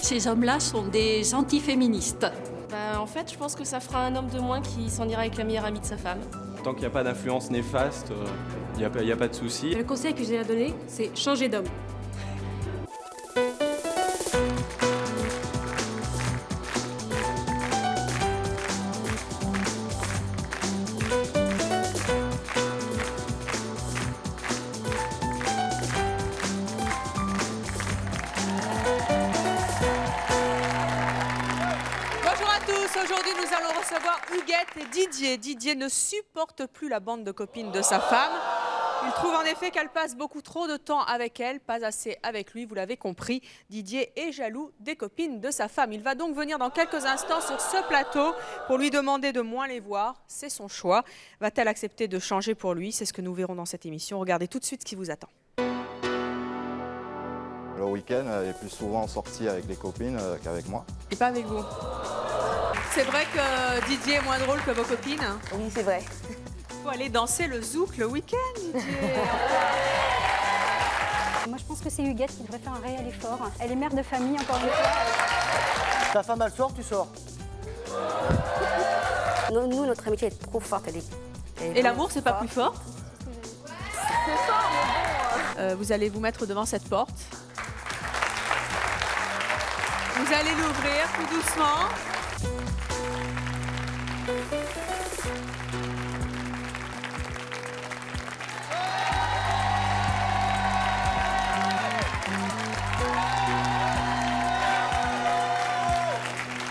Ces hommes-là sont des antiféministes. En fait, je pense que ça fera un homme de moins qui s'en ira avec la meilleure amie de sa femme. Tant qu'il n'y a pas d'influence néfaste, il n'y a pas de souci. Le conseil que j'ai à donner, c'est changer d'homme. Aujourd'hui, nous allons recevoir Huguette et Didier. Didier ne supporte plus la bande de copines de sa femme. Il trouve en effet qu'elle passe beaucoup trop de temps avec elle, pas assez avec lui, vous l'avez compris. Didier est jaloux des copines de sa femme. Il va donc venir dans quelques instants sur ce plateau pour lui demander de moins les voir. C'est son choix. Va-t-elle accepter de changer pour lui? C'est ce que nous verrons dans cette émission. Regardez tout de suite ce qui vous attend. Le week-end, elle est plus souvent sortie avec les copines qu'avec moi. Et pas avec vous. C'est vrai que Didier est moins drôle que vos copines? Oui, c'est vrai. Il faut aller danser le zouk le week-end, Didier. Moi, je pense que c'est Huguette qui devrait faire un réel effort. Elle est mère de famille, encore une fois. Ta femme, elle sort, tu sors. Nous, notre amitié est trop forte. Et l'amour, c'est pas plus fort? C'est fort, mais bon. Vous allez vous mettre devant cette porte. Vous allez l'ouvrir tout doucement.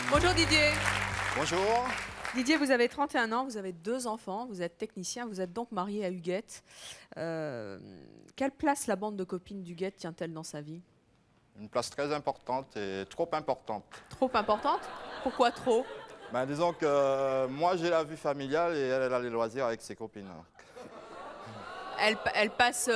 Bonjour Didier. Bonjour. Didier, vous avez 31 ans, vous avez 2 enfants, vous êtes technicien, vous êtes donc marié à Huguette. Quelle place la bande de copines d'Huguette tient-elle dans sa vie? Une place très importante et trop importante. Trop importante? Pourquoi trop? Disons que moi j'ai la vie familiale et elle a les loisirs avec ses copines. Elle passe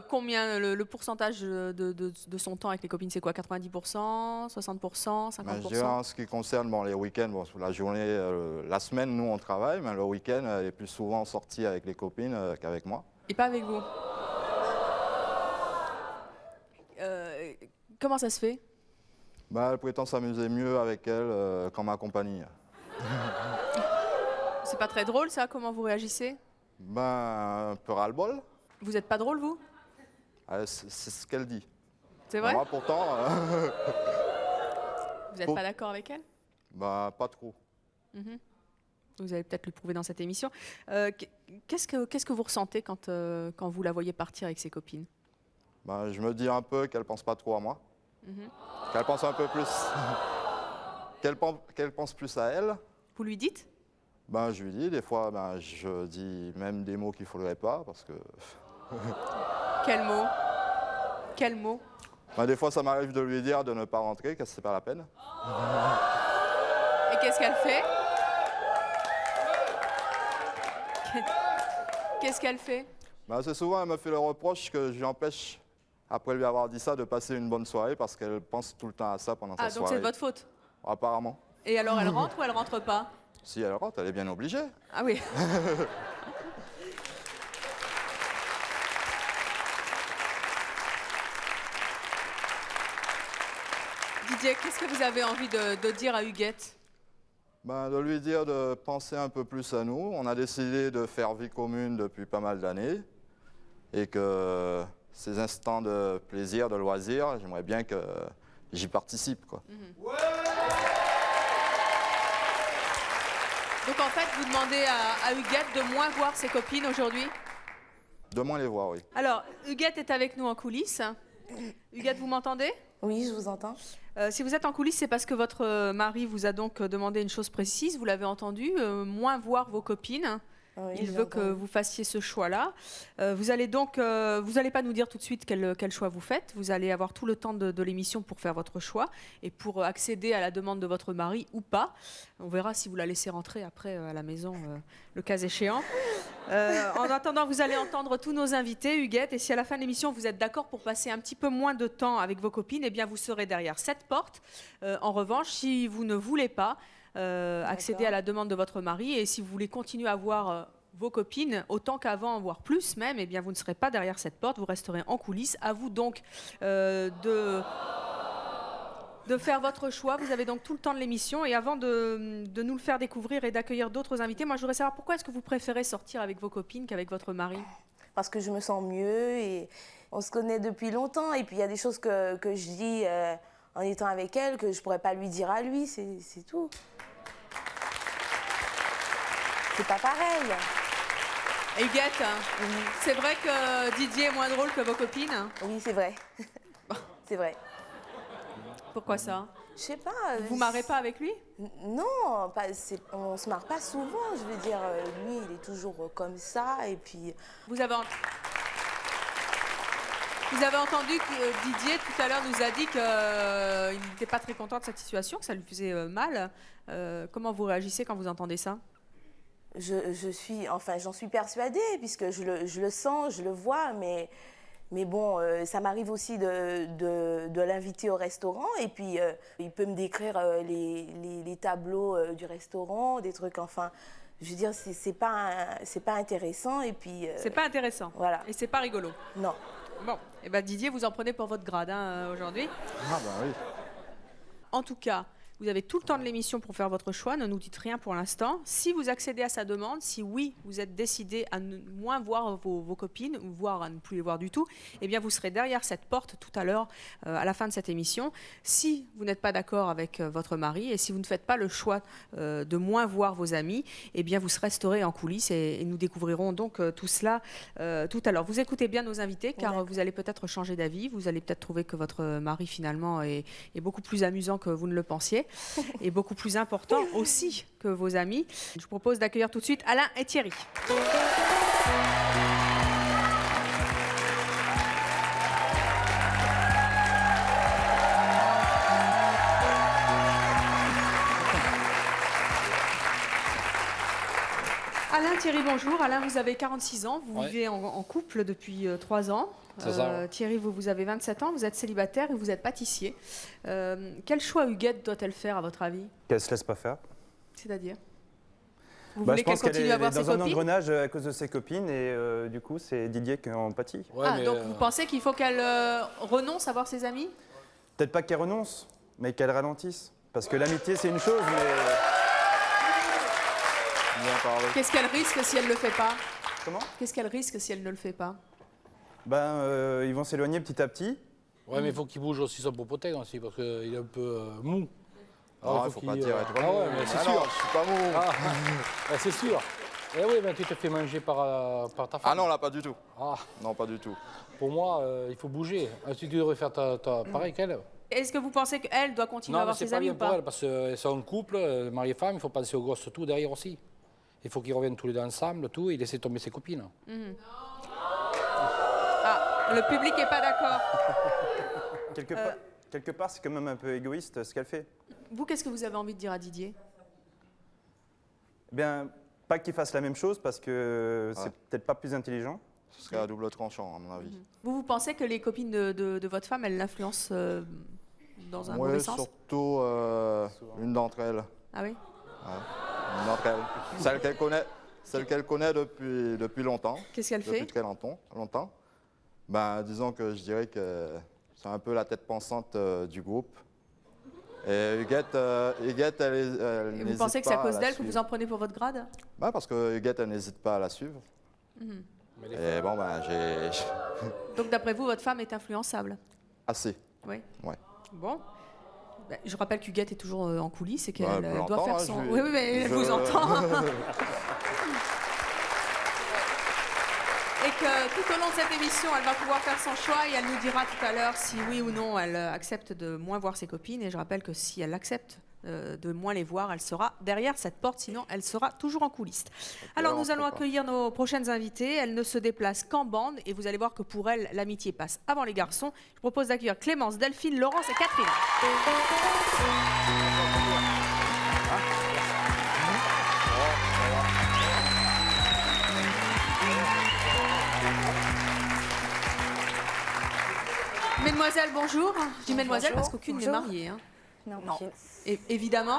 combien, le pourcentage de son temps avec les copines, c'est quoi? 90%, 60%, 50%? Je dirais en ce qui concerne les week-ends, la journée, la semaine, nous on travaille, mais le week-end, elle est plus souvent sortie avec les copines qu'avec moi. Et pas avec vous? Comment ça se fait? Elle prétend s'amuser mieux avec elle qu'en ma compagnie. C'est pas très drôle ça, comment vous réagissez? Un peu ras-le-bol. Vous n'êtes pas drôle, vous? C'est ce qu'elle dit. C'est vrai? Moi, pourtant... Vous n'êtes pas d'accord avec elle? Pas trop. Vous allez peut-être le prouver dans cette émission. Qu'est-ce que vous ressentez quand vous la voyez partir avec ses copines? Je me dis un peu qu'elle pense pas trop à moi. Qu'elle pense un peu plus... qu'elle pense plus à elle. Vous lui dites? Je lui dis, des fois, je dis même des mots qu'il ne faudrait pas, parce que... Quel mot? Quel mot? Des fois, ça m'arrive de lui dire de ne pas rentrer, que c'est pas la peine. Et qu'est-ce qu'elle fait? Qu'est-ce qu'elle fait? C'est souvent, elle me fait le reproche que je lui empêche, après lui avoir dit ça, de passer une bonne soirée, parce qu'elle pense tout le temps à ça pendant sa soirée. Ah, donc c'est de votre faute? Apparemment. Et alors, elle rentre ou elle rentre pas? Si elle rentre, elle est bien obligée. Ah oui. Didier, qu'est-ce que vous avez envie de dire à Huguette? De lui dire de penser un peu plus à nous. On a décidé de faire vie commune depuis pas mal d'années et que ces instants de plaisir, de loisir, j'aimerais bien que j'y participe, quoi. Ouais. Donc en fait, vous demandez à Huguette de moins voir ses copines aujourd'hui? De moins les voir, oui. Alors, Huguette est avec nous en coulisses. Huguette, vous m'entendez? Oui, je vous entends. Si vous êtes en coulisses, c'est parce que votre mari vous a donc demandé une chose précise, vous l'avez entendu, moins voir vos copines. Oui, il veut que vous fassiez ce choix-là. Vous allez donc, vous n'allez pas nous dire tout de suite quel choix vous faites. Vous allez avoir tout le temps de l'émission pour faire votre choix et pour accéder à la demande de votre mari ou pas. On verra si vous la laissez rentrer après à la maison, le cas échéant. En attendant, vous allez entendre tous nos invités, Huguette, et si à la fin de l'émission vous êtes d'accord pour passer un petit peu moins de temps avec vos copines, eh bien vous serez derrière cette porte. En revanche, si vous ne voulez pas accéder à la demande de votre mari et si vous voulez continuer à voir vos copines autant qu'avant, voire plus même, eh bien vous ne serez pas derrière cette porte, vous resterez en coulisses. À vous donc de de faire votre choix. Vous avez donc tout le temps de l'émission. Et avant de nous le faire découvrir et d'accueillir d'autres invités, moi, je voudrais savoir pourquoi est-ce que vous préférez sortir avec vos copines qu'avec votre mari? Parce que je me sens mieux et on se connaît depuis longtemps. Et puis il y a des choses que je dis en étant avec elle que je ne pourrais pas lui dire à lui, c'est tout. C'est pas pareil. Et Huguette, c'est vrai que Didier est moins drôle que vos copines? Oui, c'est vrai. C'est vrai. Pourquoi ça? Je sais pas. Vous vous marrez pas avec lui? Non, on se marre pas souvent. Je veux dire, lui, il est toujours comme ça. Et puis. Vous avez entendu que Didier tout à l'heure nous a dit qu'il n'était pas très content de cette situation, que ça lui faisait mal. Comment vous réagissez quand vous entendez ça? J'en suis persuadée, puisque je le sens, je le vois, mais bon, ça m'arrive aussi de l'inviter au restaurant, et puis il peut me décrire les tableaux du restaurant, des trucs, enfin, je veux dire, c'est pas intéressant, et puis... c'est pas intéressant, voilà. Et c'est pas rigolo. Non. Bon, et ben Didier, vous en prenez pour votre grade aujourd'hui. Ah ben oui. En tout cas, vous avez tout le temps de l'émission pour faire votre choix, ne nous dites rien pour l'instant. Si vous accédez à sa demande, si oui, vous êtes décidé à moins voir vos copines, ou voire à ne plus les voir du tout, eh bien vous serez derrière cette porte tout à l'heure, à la fin de cette émission. Si vous n'êtes pas d'accord avec votre mari, et si vous ne faites pas le choix de moins voir vos amis, eh bien vous resterez en coulisses, et nous découvrirons donc tout cela tout à l'heure. Vous écoutez bien nos invités, car vous allez peut-être changer d'avis, vous allez peut-être trouver que votre mari finalement est beaucoup plus amusant que vous ne le pensiez. Et beaucoup plus important aussi que vos amis. Je vous propose d'accueillir tout de suite Alain et Thierry. Alain, Thierry, bonjour. Alain, vous avez 46 ans, vous vivez en couple depuis 3 ans. Thierry, vous avez 27 ans, vous êtes célibataire et vous êtes pâtissier. Quel choix Huguette doit-elle faire, à votre avis? Qu'elle ne se laisse pas faire. C'est-à-dire? Vous voulez qu'elle continue à voir ses copines? Elle est dans un engrenage à cause de ses copines et du coup, c'est Didier qui en pâtit. Ouais, donc vous pensez qu'il faut qu'elle renonce à voir ses amis? Peut-être pas qu'elle renonce, mais qu'elle ralentisse. Parce que l'amitié, c'est une chose, mais... Qu'est-ce qu'elle risque si elle ne le fait pas? Comment? Qu'est-ce qu'elle risque si elle ne le fait pas? Ils vont s'éloigner petit à petit. Ouais, mais il faut qu'il bouge aussi son popotin aussi, parce qu'il est un peu mou. Alors, il faut pas dire être mou. ouais, mais c'est sûr. Non, je suis pas mou. C'est sûr. Eh oui, mais tu te fais manger par ta femme. Ah non, là, pas du tout. Ah. Non, pas du tout. Pour moi, il faut bouger. Tu devrais faire pareil qu'elle. Est-ce que vous pensez qu'elle doit continuer à voir ses amis ou pas? Non, mais c'est pas bien pour elle, parce que c'est un couple, mari et femme, il faut penser aux gosses, tout derrière aussi. Il faut qu'ils reviennent tous les deux ensemble, tout, et laisser tomber ses copines. Ah, le public n'est pas d'accord. Quelque part, c'est quand même un peu égoïste ce qu'elle fait. Vous, qu'est-ce que vous avez envie de dire à Didier? Eh bien, pas qu'il fasse la même chose, parce que c'est peut-être pas plus intelligent. Ce serait à double tranchant, à mon avis. Vous pensez que les copines de votre femme, elles l'influencent dans un mauvais sens? Surtout une d'entre elles. Ah oui? Ouais, une d'entre elles. Celle qu'elle connaît depuis longtemps. Qu'est-ce qu'elle fait? Depuis très longtemps. Ben, disons que je dirais que c'est un peu la tête pensante du groupe. Et Huguette, elle n'hésite pas. Vous pensez que c'est à cause d'elle que vous en prenez pour votre grade? Ben, parce que Huguette, elle n'hésite pas à la suivre. Et bon, ben, j'ai... Donc, d'après vous, votre femme est influençable? Assez. Oui. Ouais. Bon. Ben, je rappelle qu'Huguette est toujours en coulisses et qu'elle doit l'entend, faire hein, son... Oui, mais elle vous entend. Et que tout au long de cette émission, elle va pouvoir faire son choix et elle nous dira tout à l'heure si oui ou non elle accepte de moins voir ses copines. Et je rappelle que si elle accepte de moins les voir, elle sera derrière cette porte, sinon elle sera toujours en coulisses. Alors nous allons accueillir nos prochaines invitées. Elles ne se déplacent qu'en bande et vous allez voir que pour elles, l'amitié passe avant les garçons. Je propose d'accueillir Clémence, Delphine, Laurence et Catherine. Mesdemoiselles, bonjour. Je dis mesdemoiselles parce qu'aucune n'est mariée. Hein. Non. Évidemment.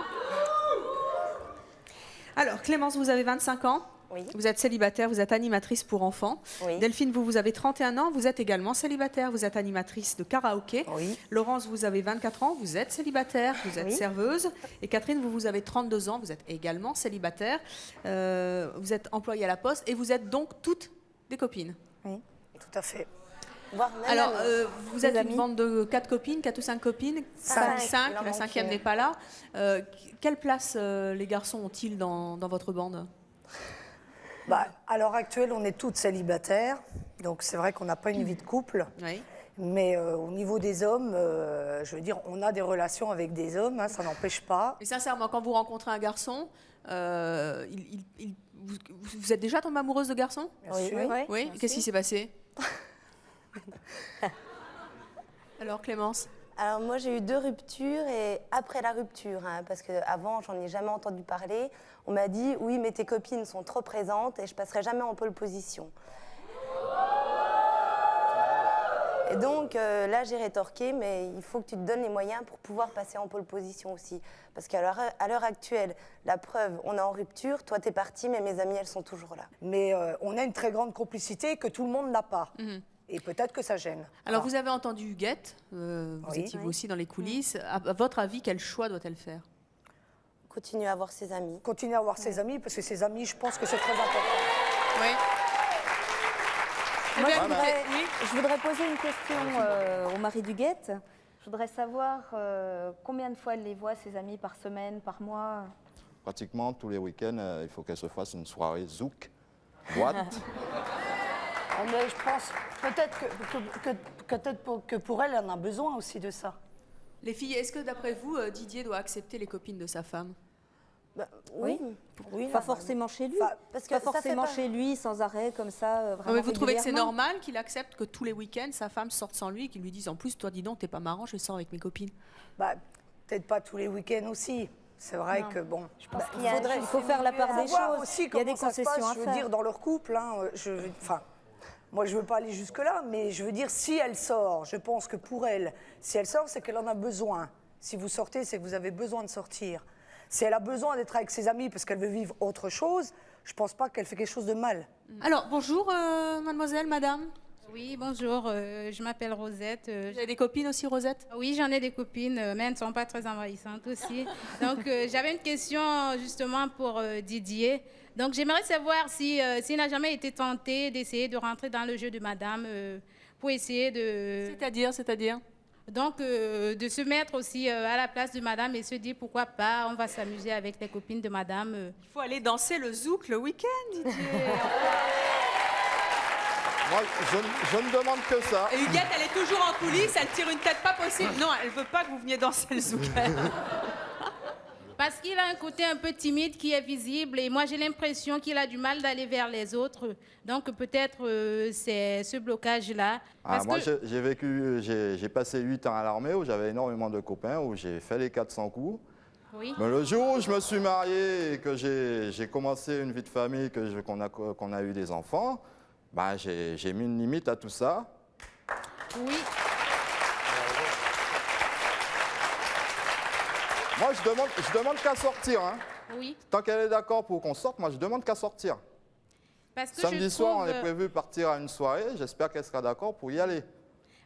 Alors, Clémence, vous avez 25 ans. Oui. Vous êtes célibataire, vous êtes animatrice pour enfants. Oui. Delphine, vous avez 31 ans, vous êtes également célibataire, vous êtes animatrice de karaoké. Oui. Laurence, vous avez 24 ans, vous êtes célibataire, vous êtes Oui. serveuse. Et Catherine, vous avez 32 ans, vous êtes également célibataire. Vous êtes employée à la Poste et vous êtes donc toutes des copines. Oui. Tout à fait. Voire même Alors, amis. vous Des êtes amis. une bande de 4 copines, 4 ou 5 copines. 5, 5, il en la manque 5e n'est pas là. Quelle place les garçons ont-ils dans votre bande? Bah, à l'heure actuelle, on est toutes célibataires, donc c'est vrai qu'on n'a pas une vie de couple. Oui. Mais au niveau des hommes, je veux dire, on a des relations avec des hommes, hein, ça n'empêche pas. Et sincèrement, quand vous rencontrez un garçon, vous êtes déjà tombée amoureuse de garçons? Bien sûr. Oui. Qu'est-ce qui s'est passé? Alors Clémence? Alors moi j'ai eu 2 ruptures et après la rupture, hein, parce qu'avant j'en ai jamais entendu parler, on m'a dit oui mais tes copines sont trop présentes et je passerai jamais en pole position. Et donc là j'ai rétorqué mais il faut que tu te donnes les moyens pour pouvoir passer en pole position aussi. Parce qu'à l'heure actuelle, la preuve, on est en rupture, toi t'es partie mais mes amies elles sont toujours là. Mais on a une très grande complicité que tout le monde n'a pas. Et peut-être que ça gêne. Alors, vous avez entendu Huguette, vous Oui. étiez vous aussi dans les coulisses. À votre avis, quel choix doit-elle faire? Continue à voir ses amis. Continuer à voir ses amis, parce que ses amis, je pense que c'est très important. Oui. Moi, Eh bien, je voudrais poser une question au mari d'Huguette. Je voudrais savoir combien de fois elle les voit, ses amis, par semaine, par mois. Pratiquement tous les week-ends, il faut qu'elle se fasse une soirée zouk, boîte. Mais je pense peut-être que pour elle, elle en a besoin aussi de ça. Les filles, est-ce que d'après vous, Didier doit accepter les copines de sa femme? Oui. Pas forcément chez lui. Parce que Pas ça fait forcément pas- chez lui, sans arrêt, comme ça, vraiment Mais vous trouvez que c'est régulièrement. normal qu'il accepte que tous les week-ends, sa femme sorte sans lui et qu'il lui dise en plus, toi dis donc, t'es pas marrant, je sors avec mes copines? Bah, peut-être pas tous les week-ends aussi. C'est vrai Non. que bon. Je pense qu'il faut faire la part des voir choses. aussi Il y a comment des ça se passe, concessions à je veux faire. dire, dans leur couple. Hein, enfin, moi, je veux pas aller jusque-là, mais je veux dire, si elle sort, je pense que pour elle, si elle sort, c'est qu'elle en a besoin. Si vous sortez, c'est que vous avez besoin de sortir. Si elle a besoin d'être avec ses amis parce qu'elle veut vivre autre chose, je pense pas qu'elle fait quelque chose de mal. Alors, bonjour, mademoiselle, madame. Oui, bonjour, je m'appelle Rosette. Vous avez des copines aussi, Rosette? Oui, j'en ai des copines, mais elles ne sont pas très envahissantes aussi. Donc, j'avais une question justement pour Didier. Donc, j'aimerais savoir s'il n'a jamais été tenté d'essayer de rentrer dans le jeu de madame pour essayer de... C'est-à-dire Donc, de se mettre aussi à la place de madame et se dire pourquoi pas, on va s'amuser avec les copines de madame. Il faut aller danser le zouk le week-end, Didier. Moi, je ne demande que ça. Et Huguette, elle est toujours en coulisses, elle tire une tête pas possible. Non, elle veut pas que vous veniez danser le zouk. Parce qu'il a un côté un peu timide qui est visible et moi j'ai l'impression qu'il a du mal d'aller vers les autres. Donc peut-être c'est ce blocage-là. Moi, j'ai passé 8 ans à l'armée où j'avais énormément de copains, où j'ai fait les 400 coups. Oui. Mais le jour où je me suis marié et que j'ai commencé une vie de famille, qu'on a eu des enfants, bah, j'ai mis une limite à tout ça. Oui. Moi, je demande qu'à sortir. Hein. Oui. Tant qu'elle est d'accord pour qu'on sorte, moi, je demande qu'à sortir. Parce que Samedi je soir, trouve, on est prévu partir à une soirée. J'espère qu'elle sera d'accord pour y aller.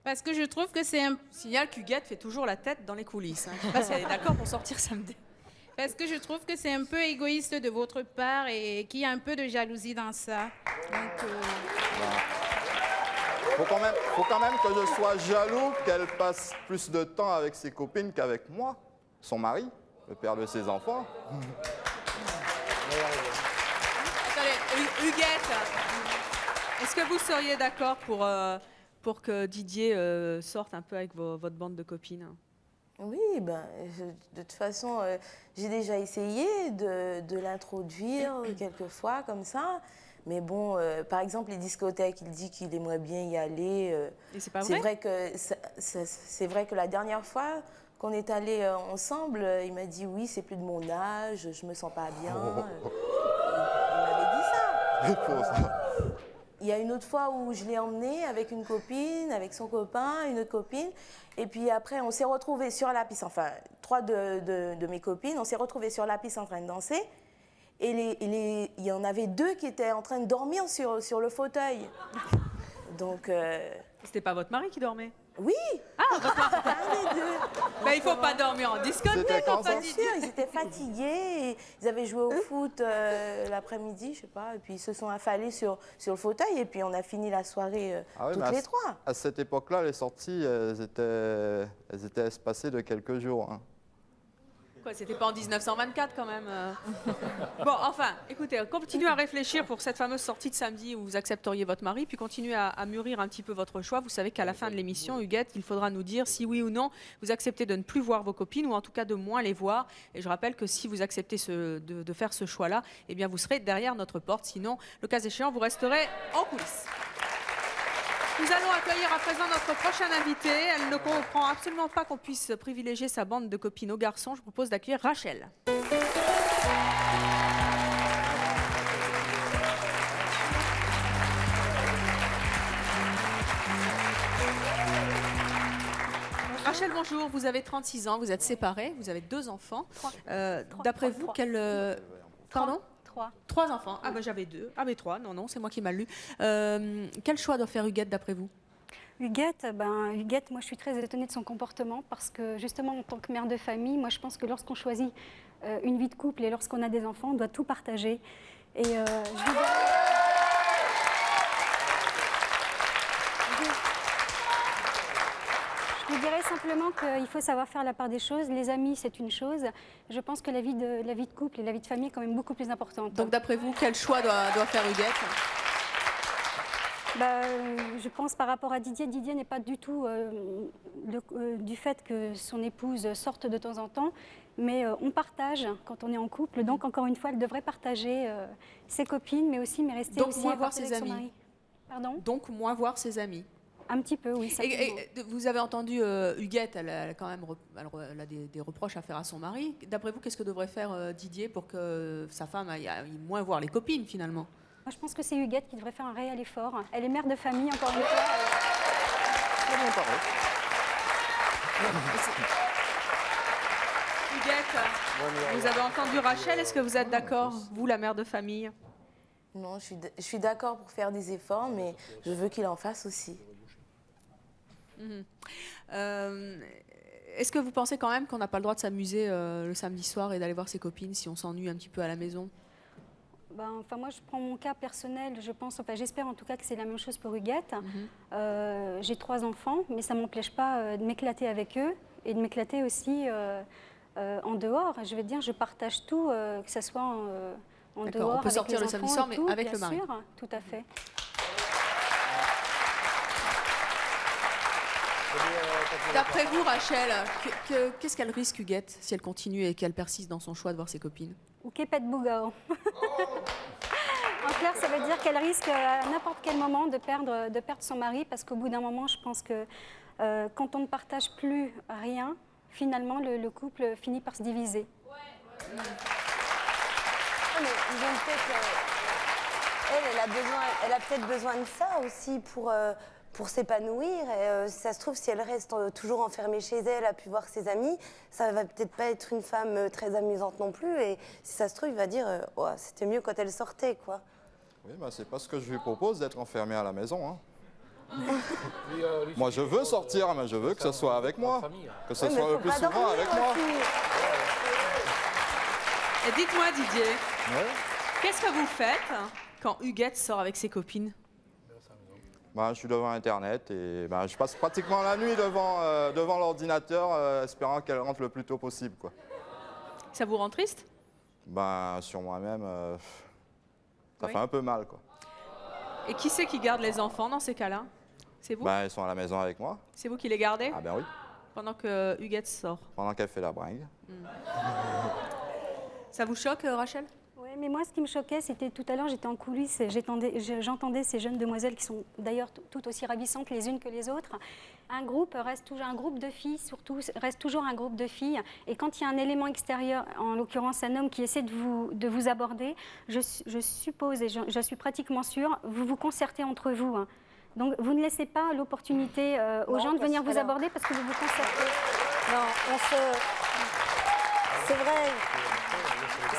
Parce que je trouve que c'est un... Signale qu'Huguette fait toujours la tête dans les coulisses. Hein. Je ne sais pas si elle est d'accord pour sortir samedi. Parce que je trouve que c'est un peu égoïste de votre part et qu'il y a un peu de jalousie dans ça. Donc, Faut quand même que je sois jaloux qu'elle passe plus de temps avec ses copines qu'avec moi, son mari, le père de ses enfants. Attendez, Huguette, est-ce que vous seriez d'accord pour que Didier sorte un peu avec votre bande de copines? Oui, de toute façon, j'ai déjà essayé de l'introduire quelquefois comme ça. Mais bon, par exemple, les discothèques, il dit qu'il aimerait bien y aller. Et c'est pas vrai? C'est vrai que la dernière fois qu'on est allés ensemble, il m'a dit oui, c'est plus de mon âge, je me sens pas bien. Il m'avait dit ça. Il y a une autre fois où je l'ai emmené avec une copine, avec son copain, une autre copine. Et puis après, on s'est retrouvés sur la piste, enfin, 3 de mes copines, on s'est retrouvés sur la piste en train de danser. et il y en avait 2 qui étaient en train de dormir sur le fauteuil. Donc... C'était pas votre mari qui dormait? Oui. Ah, votre mari. Un des 2. Mais il faut pas dormir en discothèque, enfin, Bien sûr, ils étaient fatigués, et ils avaient joué au foot l'après-midi, je sais pas, et puis ils se sont affalés sur le fauteuil, et puis on a fini la soirée toutes les 3. À cette époque-là, les sorties, elles étaient espacées de quelques jours. Hein. Quoi, c'était pas en 1924 quand même Bon, enfin, écoutez, continuez à réfléchir pour cette fameuse sortie de samedi où vous accepteriez votre mari, puis continuez à mûrir un petit peu votre choix. Vous savez qu'à la fin de l'émission, Huguette, il faudra nous dire si oui ou non vous acceptez de ne plus voir vos copines, ou en tout cas de moins les voir. Et je rappelle que si vous acceptez de faire ce choix-là, eh bien vous serez derrière notre porte. Sinon, le cas échéant, vous resterez en coulisses. Nous allons accueillir à présent notre prochaine invitée. Elle ne comprend absolument pas qu'on puisse privilégier sa bande de copines aux garçons. Je vous propose d'accueillir Rachel. Rachel, bonjour. Vous avez 36 ans, vous êtes séparée, vous avez 2 enfants. D'après vous, quel... Pardon ? 3 enfants. Ah ben j'avais 2. Ah mais 3, non, c'est moi qui m'a lu. Quel choix doit faire Huguette d'après vous? Huguette, moi je suis très étonnée de son comportement parce que justement en tant que mère de famille, moi je pense que lorsqu'on choisit une vie de couple et lorsqu'on a des enfants, on doit tout partager. Et je dirais simplement qu'il faut savoir faire la part des choses. Les amis, c'est une chose. Je pense que la vie de couple et la vie de famille est quand même beaucoup plus importante. Donc d'après vous, quel choix doit faire Huguette? Je pense par rapport à Didier, Didier n'est pas du tout du fait que son épouse sorte de temps en temps, mais on partage quand on est en couple. Donc encore une fois, elle devrait partager ses copines, mais rester donc, aussi moins voir avec ses son amis. mari. Pardon? Donc moins voir ses amis. Un petit peu, oui. Et vous avez entendu Huguette, elle a quand même elle a des reproches à faire à son mari. D'après vous, qu'est-ce que devrait faire Didier pour que sa femme aille moins voir les copines finalement? Moi, je pense que c'est Huguette qui devrait faire un réel effort. Elle est mère de famille, encore une fois. Huguette, vous avez entendu Rachel, est-ce que vous êtes d'accord, vous, la mère de famille? Non, je suis d'accord pour faire des efforts, mais je veux qu'il en fasse aussi. Est-ce que vous pensez quand même qu'on n'a pas le droit de s'amuser le samedi soir et d'aller voir ses copines si on s'ennuie un petit peu à la maison? Moi, je prends mon cas personnel. J'espère en tout cas que c'est la même chose pour Huguette. J'ai 3 enfants, mais ça ne m'empêche pas de m'éclater avec eux et de m'éclater aussi en dehors. Je vais dire, je partage tout, que ce soit en dehors. On peut sortir le samedi soir, mais avec le mari. Bien sûr, tout à fait. D'après vous, Rachel, qu'est-ce qu'elle risque, Huguette, si elle continue et qu'elle persiste dans son choix de voir ses copines? Ou Képet Bougao. En clair, ça veut dire qu'elle risque à n'importe quel moment de perdre son mari, parce qu'au bout d'un moment, je pense que quand on ne partage plus rien, finalement, le couple finit par se diviser. Mais ils ont elle a peut-être besoin de ça aussi pour s'épanouir. Et si ça se trouve, si elle reste toujours enfermée chez elle, a pu voir ses amis, ça va peut-être pas être une femme très amusante non plus. Et si ça se trouve, il va dire oh, c'était mieux quand elle sortait, quoi. Oui, c'est pas ce que je lui propose d'être enfermée à la maison. Hein. Moi, je veux sortir, mais je veux que ce soit avec moi, que ce soit le plus souvent avec moi. Et dites-moi, Didier, qu'est-ce que vous faites quand Huguette sort avec ses copines? Je suis devant Internet et je passe pratiquement la nuit devant l'ordinateur, espérant qu'elle rentre le plus tôt possible, quoi. Ça vous rend triste? Sur moi-même, ça fait un peu mal, quoi. Et qui c'est qui garde les enfants dans ces cas-là? C'est vous? Ils sont à la maison avec moi. C'est vous qui les gardez? Ah ben oui. Pendant que Huguette sort? Pendant qu'elle fait la bringue. Ça vous choque, Rachel? Oui, mais moi, ce qui me choquait, c'était tout à l'heure, j'étais en coulisses et j'entendais ces jeunes demoiselles qui sont d'ailleurs tout aussi ravissantes les unes que les autres. Un groupe de filles, surtout, reste toujours un groupe de filles. Et quand il y a un élément extérieur, en l'occurrence un homme qui essaie de vous aborder, je suppose, et je suis pratiquement sûre, vous vous concertez entre vous. Hein. Donc, vous ne laissez pas l'opportunité aux gens de venir vous aborder parce que vous vous concertez. Non, c'est vrai.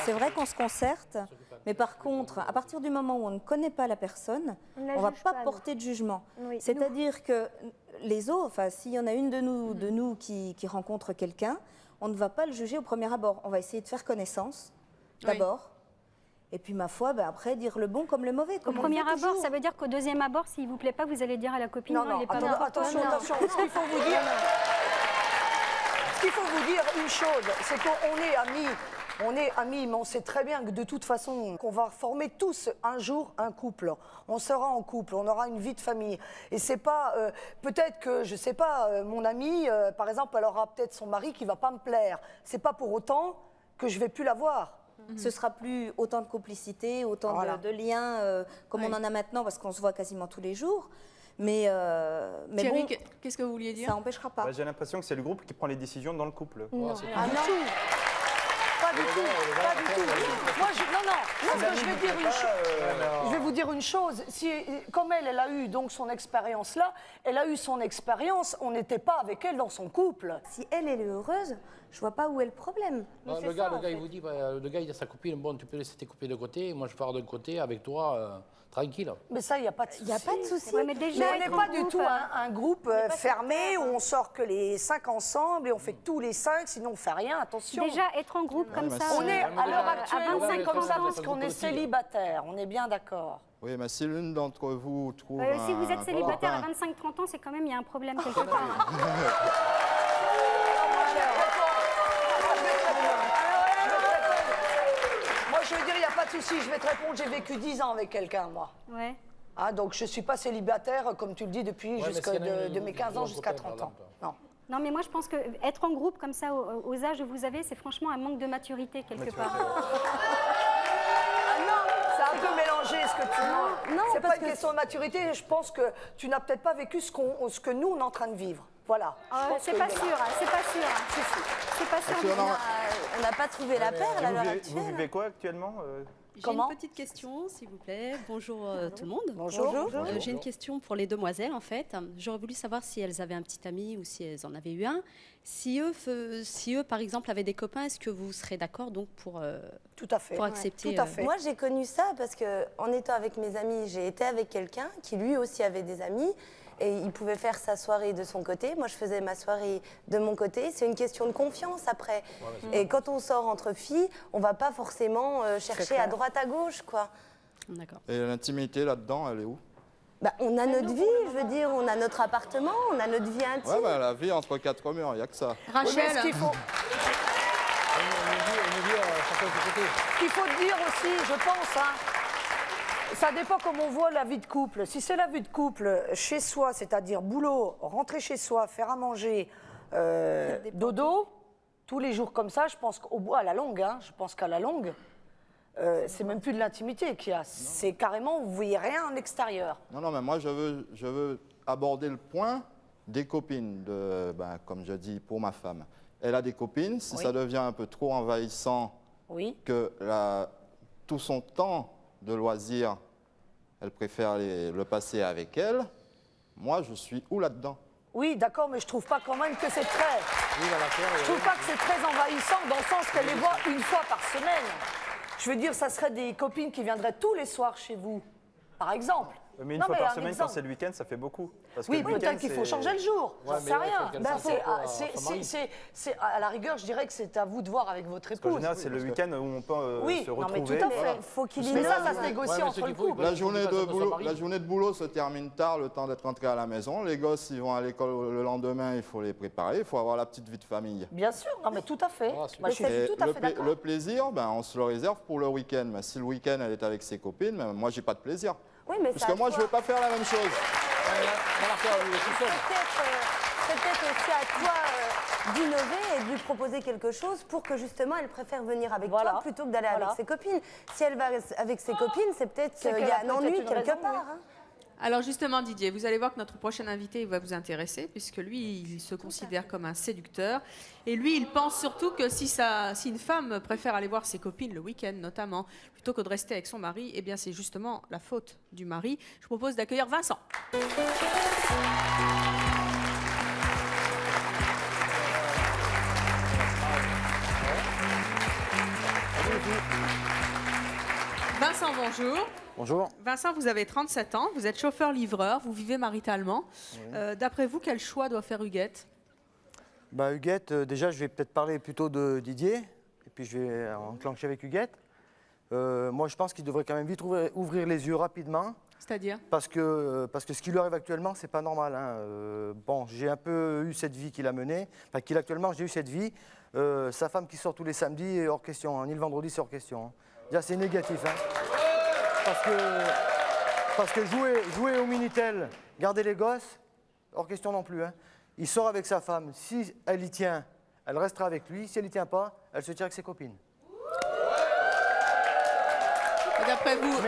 c'est vrai qu'on se concerte, mais par contre, à partir du moment où on ne connaît pas la personne, on ne va pas porter de jugement. Oui, c'est-à-dire que les autres, enfin, s'il y en a une de nous qui rencontre quelqu'un, on ne va pas le juger au premier abord. On va essayer de faire connaissance d'abord. Et puis, ma foi, après, dire le bon comme le mauvais. Au premier abord, ça veut dire qu'au deuxième abord, s'il ne vous plaît pas, vous allez dire à la copine, non, il n'est pas bon. Attention. Ce qu'il faut vous dire, une chose, c'est qu'on est amis. On est amis, mais on sait très bien que de toute façon, qu'on va former tous un jour un couple. On sera en couple, on aura une vie de famille. Et c'est pas, peut-être que, je sais pas, mon amie, par exemple, elle aura peut-être son mari qui va pas me plaire. C'est pas pour autant que je vais plus la voir. Ce sera plus autant de complicité, autant de liens comme on en a maintenant, parce qu'on se voit quasiment tous les jours. Mais Thierry, bon, qu'est-ce que vous vouliez dire? Ça n'empêchera pas. J'ai l'impression que c'est le groupe qui prend les décisions dans le couple. Non. Ah non. Pas du tout. Moi, je vais dire une chose. Je vais vous dire une chose. Comme elle a eu donc son expérience là, elle a eu son expérience. On n'était pas avec elle dans son couple. Si elle est heureuse, je vois pas où est le problème. Le gars, il vous dit, le gars, il dit à sa copine, bon, tu peux laisser tes copines de côté, moi je pars d'un côté avec toi. Tranquille. Mais ça, il n'y a pas de souci. Il n'y a pas de souci. Ouais, mais déjà, on n'est pas du tout un groupe fermé où on sort que les 5 ensemble et on fait tous les 5, sinon on ne fait rien, attention. Déjà, être en groupe comme ça. On est à l'heure actuelle, à 25 comme ça ans, parce qu'on est célibataire, on est bien d'accord. Oui, mais si l'une d'entre vous trouve. Si vous êtes célibataire à 25-30 ans, c'est quand même, il y a un problème quelque part. Je veux dire, il n'y a pas de souci, je vais te répondre, j'ai vécu 10 ans avec quelqu'un, moi. Ouais. Ah, donc je ne suis pas célibataire, comme tu le dis, depuis de mes 15 ans jusqu'à 30 ans. Non. Non, mais moi je pense qu'être en groupe comme ça, aux âges que vous avez, c'est franchement un manque de maturité quelque part. Ah non, c'est un peu mélangé ce que tu dis. Non, c'est pas une question de maturité, je pense que tu n'as peut-être pas vécu ce que nous, on est en train de vivre. Voilà. C'est pas sûr, c'est pas sûr. C'est pas sûr. On n'a pas trouvé la perle à l'heure actuelle. Vous vivez quoi actuellement J'ai une petite question, s'il vous plaît. Bonjour tout le monde. Bonjour. J'ai une question pour les demoiselles, en fait. J'aurais voulu savoir si elles avaient un petit ami ou si elles en avaient eu un. Si eux, par exemple, avaient des copains, est-ce que vous serez d'accord donc pour tout à fait, pour accepter tout à fait. Moi, j'ai connu ça parce que en étant avec mes amis, j'ai été avec quelqu'un qui lui aussi avait des amis. Et il pouvait faire sa soirée de son côté. Moi, je faisais ma soirée de mon côté. C'est une question de confiance après. Et quand on sort entre filles, on ne va pas forcément chercher à droite, à gauche, quoi. D'accord. Et l'intimité là-dedans, elle est où? On a notre vie, je veux dire, on a notre appartement, on a notre vie intime. Ouais, la vie entre quatre murs, il n'y a que ça. Rachel, ce qu'il faut... Ce qu'il faut dire aussi, je pense, ça dépend comment on voit la vie de couple. Si c'est la vie de couple chez soi, c'est-à-dire boulot, rentrer chez soi, faire à manger, dodo, tous les jours comme ça, je pense qu'à la longue, c'est même plus de l'intimité qu'il y a. C'est carrément, vous ne voyez rien en extérieur. Non, mais moi, je veux aborder le point des copines, comme je dis, pour ma femme. Elle a des copines, si ça devient un peu trop envahissant, que tout son temps de loisirs, elle préfère le passer avec elle, moi, je suis où là-dedans? Oui, d'accord, mais je trouve pas quand même que c'est très... Je trouve pas que c'est très envahissant dans le sens qu'elle les voit une fois par semaine. Je veux dire, ça serait des copines qui viendraient tous les soirs chez vous, par exemple. Mais une fois par semaine, quand c'est le week-end, ça fait beaucoup. Parce que peut-être qu'il faut changer le jour. J'en sais rien. C'est à la rigueur, je dirais que c'est à vous de voir avec votre épouse. En général, c'est le week-end où on peut se retrouver. Oui, mais tout à fait. Faut qu'il mais ça se négocie entre le couple. La journée de boulot se termine tard, le temps d'être rentré à la maison. Les gosses, ils vont à l'école le lendemain, il faut les préparer, il faut avoir la petite vie de famille. Bien sûr, non, mais tout à fait. Je suis tout à fait d'accord. Le plaisir, on se le réserve pour le week-end. Mais si le week-end, elle est avec ses copines, moi, j'ai pas de plaisir. Oui, mais parce que moi, je ne veux pas faire la même chose. C'est peut-être aussi à toi d'innover et de lui proposer quelque chose pour que justement elle préfère venir avec toi plutôt que d'aller avec ses copines. Si elle va avec ses copines, c'est peut-être qu'il y a un ennui quelque part. Alors justement, Didier, vous allez voir que notre prochain invité va vous intéresser, puisque lui, il se considère comme un séducteur. Et lui, il pense surtout que si une femme préfère aller voir ses copines le week-end, notamment, plutôt que de rester avec son mari, eh bien, c'est justement la faute du mari. Je vous propose d'accueillir Vincent. Vincent, bonjour. Bonjour. Vincent, vous avez 37 ans, vous êtes chauffeur-livreur, vous vivez maritalement. D'après vous, quel choix doit faire Huguette? Bah, Huguette, déjà, je vais peut-être parler plutôt de Didier, et puis je vais enclencher avec Huguette. Moi, je pense qu'il devrait quand même vite ouvrir les yeux rapidement. C'est-à-dire? Parce que ce qui lui arrive actuellement, c'est pas normal. Hein. Bon, j'ai un peu eu cette vie qu'il a menée. Enfin, qu'il actuellement, j'ai eu cette vie. Sa femme qui sort tous les samedis est hors question. Hein. Ni le vendredi, c'est hors question. Hein. Déjà, c'est négatif. Hein. Parce que jouer au Minitel, garder les gosses, hors question non plus. Hein. Il sort avec sa femme. Si elle y tient, elle restera avec lui. Si elle y tient pas, elle se tire avec ses copines. D'après vous...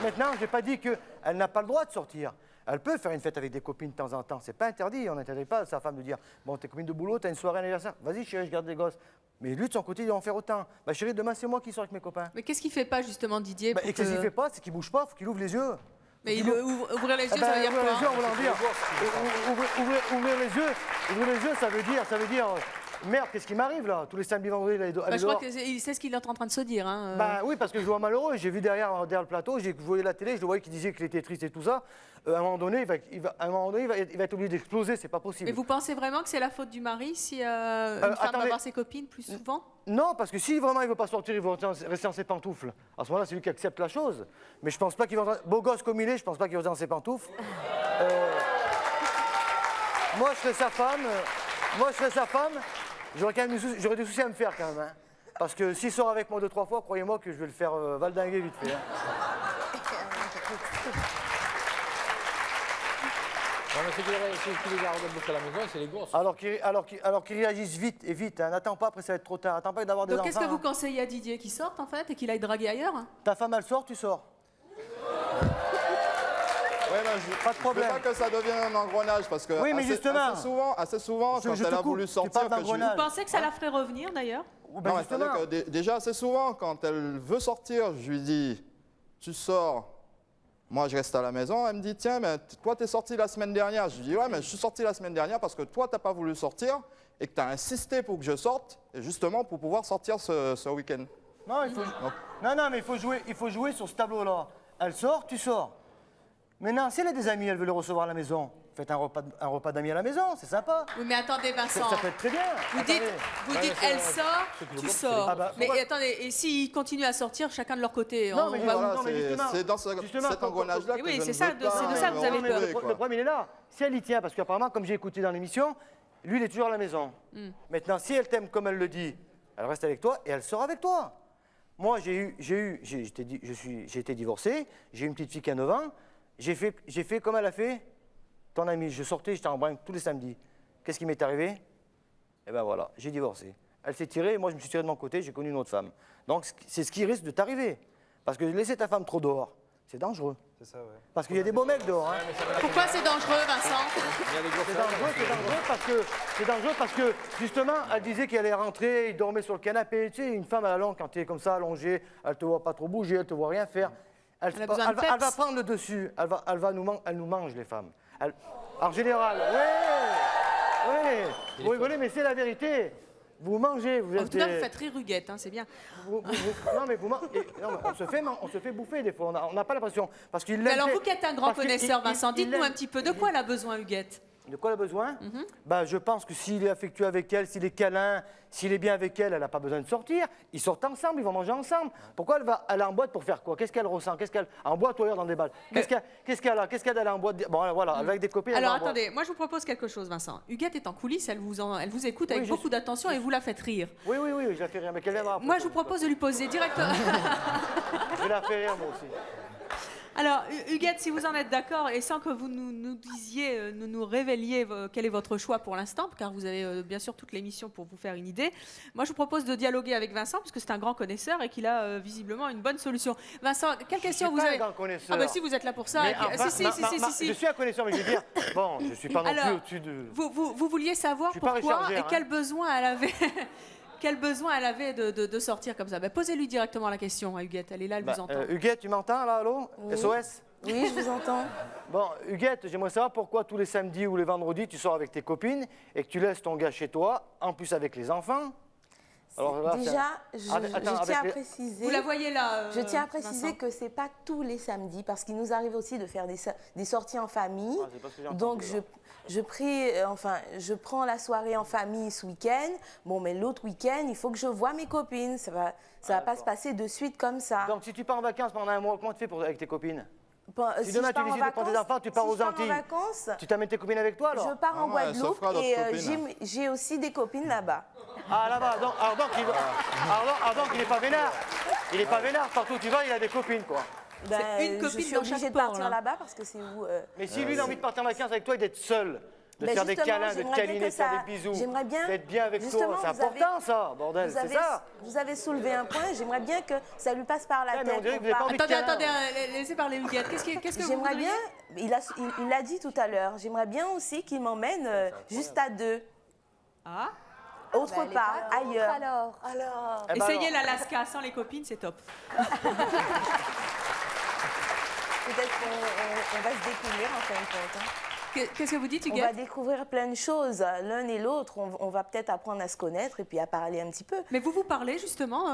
Maintenant, je n'ai pas dit qu'elle n'a pas le droit de sortir. Elle peut faire une fête avec des copines de temps en temps. C'est pas interdit. On n'interdit pas à sa femme de dire « Bon, tes copines de boulot, t'as une soirée anniversaire. Vas-y, chérie, je garde les gosses. » Mais lui, de son côté, il doit en faire autant. Bah chérie, demain, c'est moi qui sors avec mes copains. Mais qu'est-ce qu'il fait pas, justement, Didier Et qu'est-ce qu'il fait pas? C'est qu'il bouge pas, il faut qu'il ouvre les yeux. Mais ouvrir les yeux, ça veut dire quoi? Ouvrir les yeux, ça veut dire merde, qu'est-ce qui m'arrive là? Tous les samedis, vendredis, là, je crois qu'il sait ce qu'il est en train de se dire. Hein. Bah oui, parce que je vois malheureux. J'ai vu derrière le plateau, je voyais la télé, je le voyais qui disait qu'il était triste et tout ça. À un moment donné, il va être obligé d'exploser, c'est pas possible. Mais vous pensez vraiment que c'est la faute du mari si une femme va voir ses copines plus souvent? Non, parce que si vraiment il veut pas sortir, il veut rester dans ses pantoufles. À ce moment-là, c'est lui qui accepte la chose. Mais je pense pas qu'il va... Beau gosse comme il est, je pense pas qu'il va rester dans ses pantoufles. Moi, je serais sa femme. J'aurais des soucis à me faire quand même. Hein. Parce que s'il sort avec moi 2-3 fois, croyez-moi que je vais le faire valdinguer vite fait. Hein. Non, mais ceux qui les gardent bouche à la maison, c'est les gosses. Alors qu'ils réagissent vite et vite. Hein. N'attends pas, après ça va être trop tard. Attends pas d'avoir des enfants. Donc qu'est-ce que vous conseillez à Didier qui sorte en fait et qu'il aille draguer ailleurs? Ta femme, elle sort, tu sors. Ouais, pas de problème. Je veux pas que ça devienne un engrenage parce que oui, mais justement, assez souvent quand elle a voulu sortir, vous pensez que ça la ferait revenir d'ailleurs? Non, c'est-à-dire que déjà assez souvent quand elle veut sortir, je lui dis tu sors. Moi, je reste à la maison. Elle me dit tiens, mais toi, t'es sorti la semaine dernière. Je lui dis ouais, mais je suis sorti la semaine dernière parce que toi, t'as pas voulu sortir et que t'as insisté pour que je sorte, et justement pour pouvoir sortir ce week-end. Non, mais il faut jouer sur ce tableau-là. Elle sort, tu sors. Maintenant, si elle a des amis, elle veut le recevoir à la maison. Faites un repas d'amis à la maison, c'est sympa. Oui, mais attendez, Vincent. Ça peut être très bien. Vous dites elle sort, tu sors. Mais attendez, et s'ils continuent à sortir chacun de leur côté? Non, mais voilà, c'est dans cet engrenage-là que oui, je c'est ne ça, veux pas. c'est de ça que vous avez peur. Le problème, il est là. Si elle y tient, parce qu'apparemment, comme j'ai écouté dans l'émission, lui, il est toujours à la maison. Maintenant, si elle t'aime comme elle le dit, elle reste avec toi et elle sort avec toi. Moi, j'ai été divorcé, j'ai eu une petite fille qui a 9 ans. J'ai fait comme elle a fait ton amie. Je sortais, j'étais en brinque tous les samedis. Qu'est-ce qui m'est arrivé? Eh ben voilà, j'ai divorcé. Elle s'est tirée, moi je me suis tiré de mon côté, j'ai connu une autre femme. Donc c'est ce qui risque de t'arriver. Parce que laisser ta femme trop dehors, c'est dangereux. C'est ça, ouais. Parce qu'il y a des beaux mecs dehors. Hein. Pourquoi c'est dangereux, Vincent? C'est dangereux parce que justement, elle disait qu'elle allait rentrer, il dormait sur le canapé. Tu sais, une femme à la longue, quand tu es comme ça allongée, elle te voit pas trop bouger, elle te voit rien faire. Elle va prendre le dessus, elle nous mange les femmes. En général, vous rigolez, mais c'est la vérité. Vous mangez, vous êtes... En tout cas, vous faites rire Huguette, hein, c'est bien. Non, mais on se fait bouffer des fois, on n'a pas l'impression. Mais alors, vous qui êtes un grand connaisseur, Vincent, dites-nous un petit peu, de quoi elle a besoin, Huguette? De quoi elle a besoin? Bah, je pense que s'il est affectueux avec elle, s'il est câlin, s'il est bien avec elle, elle n'a pas besoin de sortir. Ils sortent ensemble, ils vont manger ensemble. Pourquoi elle va aller en boîte pour faire quoi? Qu'est-ce qu'elle ressent? En boîte ou ailleurs dans des balles? Qu'est-ce qu'elle a? Qu'est-ce qu'elle a en boîte? Bon, voilà, avec des copines. Alors attendez, moi je vous propose quelque chose, Vincent. Huguette est en coulisses, elle vous écoute avec beaucoup d'attention et vous la faites rire. Oui, je la fais rire, mais qu'elle viendra. Moi je vous propose de lui poser directement. Je la fais rire, moi aussi. Alors, Huguette, si vous en êtes d'accord, et sans que vous nous révéliez quel est votre choix pour l'instant, car vous avez bien sûr toute l'émission pour vous faire une idée, moi je vous propose de dialoguer avec Vincent, puisque c'est un grand connaisseur et qu'il a visiblement une bonne solution. Vincent, quelle question vous avez? Je suis pas un grand connaisseur. Ah bah si, vous êtes là pour ça. Si. Je suis un connaisseur, mais je veux dire, bon, je suis pas non plus au-dessus de... Vous vouliez savoir pourquoi et quel besoin elle avait... Quel besoin elle avait de sortir comme ça? Posez-lui directement la question à Huguette, elle est là, elle vous entend. Huguette, tu m'entends là, allô? Oui. SOS? Oui, je vous entends. Bon, Huguette, j'aimerais savoir pourquoi tous les samedis ou les vendredis, tu sors avec tes copines et que tu laisses ton gars chez toi, en plus avec les enfants. Alors là, Déjà, Attends, je tiens à avec préciser. Vous la voyez là, Je tiens à préciser Vincent. que c'est pas tous les samedis, parce qu'il nous arrive aussi de faire des sorties en famille. Ah, c'est pas ce que j'ai Donc entendu, je prends la soirée en famille ce week-end. Bon, mais l'autre week-end, il faut que je voie mes copines. Ça va pas se passer de suite comme ça. Donc si tu pars en vacances pendant un mois, comment tu fais avec tes copines? Si Si demain je pars tu en décides de prendre tes vacances- enfants, tu pars si aux je pars en Antilles. vacances, Tu t'amènes tes copines avec toi alors? je pars en Ah ouais, elle Guadeloupe s'offre à d'autres et copines. j'ai aussi des copines là-bas. Ah là-bas, donc il est pas vénard. Il est pas vénard, partout où tu vas, il a des copines quoi. Ben, une je copine suis dans obligée chaque de port, partir là. là-bas parce que c'est où Mais si lui il a envie de partir en vacances avec toi et d'être seul, de te Ben faire des justement, câlins, de te j'aimerais bien câliner, que de faire ça- des bisous, j'aimerais bien- d'être bien avec justement, toi, c'est vous avez- important ça, bordel, c'est ça. Vous avez soulevé un point, j'aimerais bien que ça lui passe par la Ouais, mais tête. on dirait que qu'on vous avez pas parle- envie de câlin. Attendez, laissez parler Huguette. Qu'est-ce que vous J'aimerais voudriez? bien, il l'a dit tout à l'heure, j'aimerais bien aussi qu'il m'emmène juste à deux. Ah. Autre part, ailleurs. Alors. Eh ben Essayez alors. l'Alaska sans les copines, c'est top. Peut-être qu'on va se découvrir en fin de compte. Hein. Qu'est-ce que vous dites, On Huguette? va découvrir plein de choses, l'un et l'autre. On va peut-être apprendre à se connaître et puis à parler un petit peu. Mais vous parlez justement,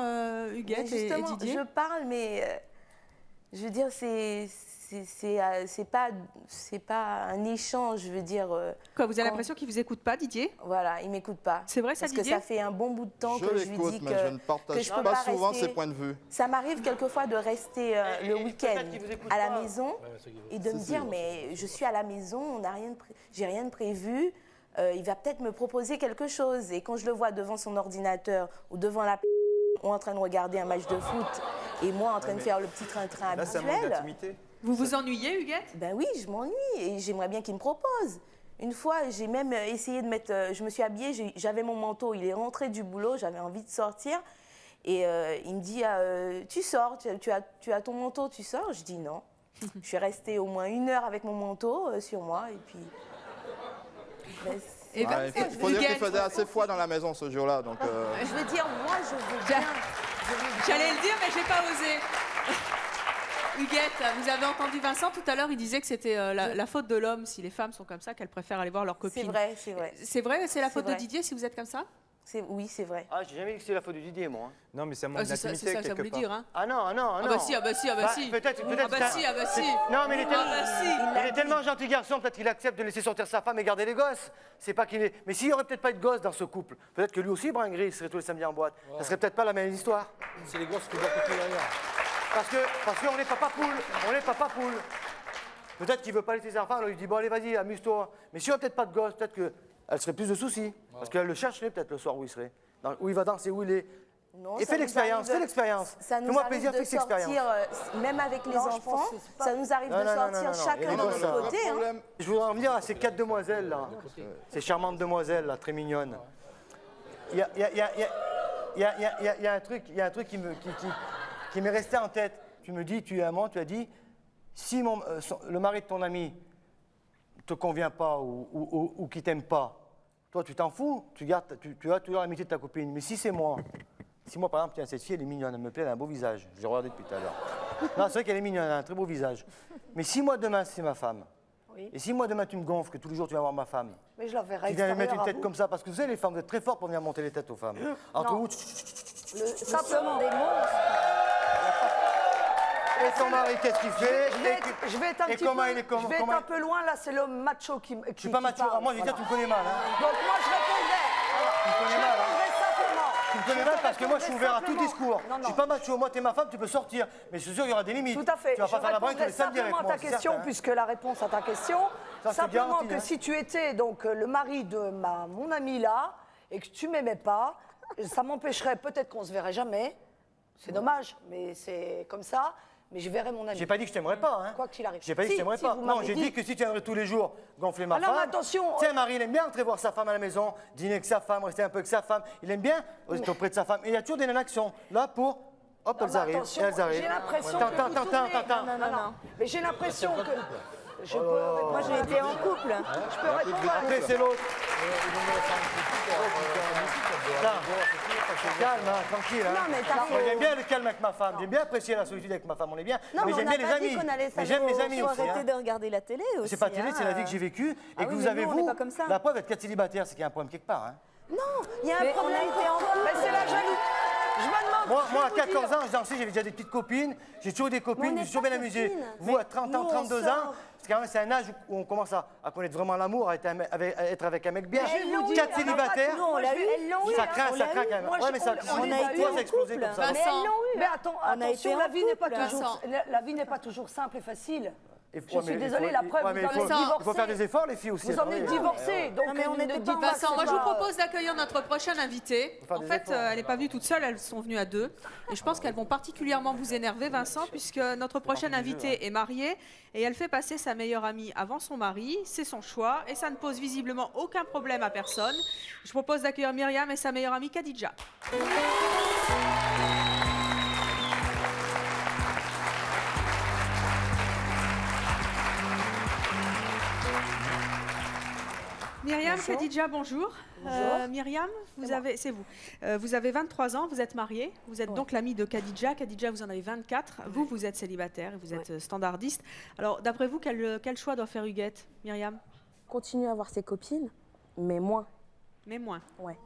Huguette Mais et justement, Didier? je parle, mais je veux dire, c'est pas un échange, je veux dire. Quoi, vous avez l'impression qu'il vous écoute pas, Didier? Voilà, il m'écoute pas. C'est vrai ça, Parce que Didier? ça fait un bon bout de temps Je que je lui l'écoute, dis mais je ne partage peux pas souvent rester- ses points de vue. Ça m'arrive quelquefois de rester le week-end peut-être qu'il vous écoute à la pas. maison et de me dire mais je suis à la maison, on n'a rien, j'ai rien de prévu. Il va peut-être me proposer quelque chose et quand je le vois devant son ordinateur ou devant la ou en train de regarder un match de foot et moi en train de faire le petit train-train Là, ça manque habituel. d'intimité. Vous vous ennuyez, Huguette? Ben oui, je m'ennuie et j'aimerais bien qu'il me propose. Une fois, j'ai même essayé de mettre. Je me suis habillée, j'avais mon manteau, il est rentré du boulot, j'avais envie de sortir. Et il me dit tu sors, tu as ton manteau, tu sors? Je dis non. Je suis restée au moins 1 heure avec mon manteau sur moi et puis. Ben, Et ben, Ouais, il faut dire qu'il faisait assez froid dans la maison ce jour-là. Donc, je veux dire, moi, je veux bien. J'allais le dire, mais j'ai pas osé. Huguette, vous avez entendu Vincent tout à l'heure, il disait que c'était la faute de l'homme si les femmes sont comme ça, qu'elles préfèrent aller voir leurs copines. C'est vrai, c'est vrai. C'est vrai, c'est la faute de vrai. Didier si vous êtes comme ça? Oui, c'est vrai. Ah, j'ai jamais dit que c'était la faute de Didier, moi. hein. Non, mais ça manque C'est ça d'intimité que ça quelque voulait part. dire, hein? Ah non, ah non, ah Ah non. bah si, ah bah si, ah bah si. Peut-être, Ah bah si, ah bah si. Non, mais il est, Ah bah si. il est tellement gentil garçon, peut-être qu'il accepte de laisser sortir sa femme et garder les gosses. C'est pas qu'il est. Mais s'il y aurait peut-être pas eu de gosses dans ce couple, peut-être que lui aussi, Bringris, serait tous les samedis en boîte. Ça serait peut-être pas la même histoire. C'est les gosses qui doivent couper derrière. Parce qu'on est papa poule, on est papa poule. Peut-être qu'il veut pas laisser ses enfants, alors il dit bon allez vas-y, amuse-toi. Mais s'il n'y aurait peut-être pas de gosse, peut-être qu'elle serait plus de soucis. Parce qu'elle le chercherait peut-être le soir où il serait. Où il va danser, où il est. Non, Et ça fais nous l'expérience, arrive- fais l'expérience. Ça nous Fais-moi arrive plaisir, de fais cette expérience. sortir, même avec les Non, je enfants, pense que c'est pas- ça nous arrive Non, de non, non, sortir non, non, chacun non, dans non, notre non, côté. hein. Je voudrais en venir à ces 4 demoiselles là, ces charmantes demoiselles là, très mignonnes. Il y a un truc qui m'est resté en tête. Tu me dis, tu as dit, si le mari de ton ami te convient pas ou qui t'aime pas, toi tu t'en fous, tu as toujours l'amitié de ta copine. Mais si c'est moi, par exemple, tiens, cette fille elle est mignonne, elle me plaît, elle a un beau visage. Je l'ai regardée depuis tout à l'heure. Non, c'est vrai qu'elle est mignonne, elle a un très beau visage. Mais si moi demain c'est ma femme, Oui. et si moi demain tu me gonfles, que tous les jours tu vas voir ma femme, Mais je la verrai tu viens lui mettre une extérieure à tête vous. comme ça, parce que vous savez, les femmes, vous êtes très fortes pour venir monter les têtes aux femmes. Entre Non. vous, Simplement des monstres. et ton mari, qu'est-ce qu'il fait? Je vais être un et petit comment peu, il est comment- je vais être comment un peu loin, là c'est l'homme macho qui Je suis pas macho. Ah, moi, je vais dire, tu me connais mal. Hein. Donc moi je répondrai. Tu me connais mal. Hein. Simplement. Tu me connais mal parce que moi, je suis ouvert à tout Simplement. discours. Non, Je suis non. pas macho. Moi, t'es ma femme, tu peux sortir. Mais je suis sûr, il y aura des limites. Tout à fait. Tu vas pas Je faire la brinque tous répondrai les samedis avec simplement à moi. ta c'est question, certain, hein. puisque la réponse à ta question, Ça, c'est simplement garanti, que hein. si tu étais donc le mari de mon ami là et que tu m'aimais pas, ça m'empêcherait peut-être qu'on se verrait jamais. C'est dommage, mais c'est comme ça. Mais je verrai mon ami. J'ai pas dit que je t'aimerais pas. Hein. Quoi qu'il arrive. J'ai pas dit que Si, je t'aimerais si, pas. vous Non, m'avez j'ai dit que si tu viendrais tous les jours gonfler ma Ah non, femme. mais attention. Tu sais, un mari, il aime bien rentrer voir sa femme à la maison, dîner avec sa femme, rester un peu avec sa femme. Il aime bien rester auprès de sa femme. Et il y a toujours des nanas qui sont là pour. Hop, Non, elles mais arrivent. attention, Et elles arrivent. j'ai l'impression Tant, que tant, vous tant, tournez. tant, tant. Non. Mais j'ai l'impression que je peux. Moi, j'ai été en couple. Je peux répondre à Après, c'est l'autre. Calme, hein, tranquille. Hein. Non, mais t'as Moi, raison. j'aime bien le calme avec ma femme. J'aime bien apprécier la solitude avec ma femme. On est bien. Non, mais mais on j'aime n'a bien les pas dit amis. qu'on allait Mais j'aime les amis faut aussi. arrêter Hein. de regarder la télé aussi. C'est pas télé, hein. c'est la vie que j'ai vécue. Ah Et que oui, vous mais avez, nous, on n'est vous, pas comme ça. la preuve d'être 4 célibataires, c'est qu'il y a un problème quelque part. Hein. Non, il y a un Mais problème. on a été en couple. Mais c'est la jalousie. Je me demande. Moi, à 14 ans, je dansais, j'avais déjà des petites copines, j'ai toujours des copines, je me suis toujours bien amusé. Vous, à 30 ans, 32 ans, c'est un âge où on commence à connaître vraiment l'amour, à être avec un mec bien. 4 célibataires, ça craint quand même. Ouais, mais ça a explosé comme ça. Mais elles l'ont eu. Mais attends, On a attention, été la en vie n'est pas couple. toujours, la vie n'est pas toujours simple et facile. Je Ouais, suis mais désolée, il la faut- preuve, ouais, vous mais en il êtes faut divorcés. faire des efforts, les filles aussi. Vous en êtes divorcés, donc Non, mais on ne était dites pas pas Vincent, que moi c'est je vous pas- propose d'accueillir notre prochaine invitée. faire En des fait, efforts. elle n'est pas venue toute seule, elles sont venues à deux. Et je pense qu'elles vont particulièrement vous énerver, Vincent, puisque notre prochaine invitée est mariée et elle fait passer sa meilleure amie avant son mari. C'est son choix et ça ne pose visiblement aucun problème à personne. Je propose d'accueillir Myriam et sa meilleure amie Khadija. Myriam, Bonjour. Khadija, bonjour. Bonjour. Myriam, c'est vous. Vous avez 23 ans, vous êtes mariée, vous êtes donc l'amie de Khadija. Khadija, vous en avez 24. Vous, vous êtes célibataire, vous êtes standardiste. Alors, d'après vous, quel choix doit faire Huguette, Myriam? Continue à voir ses copines, mais moins. Mais moins. Ouais.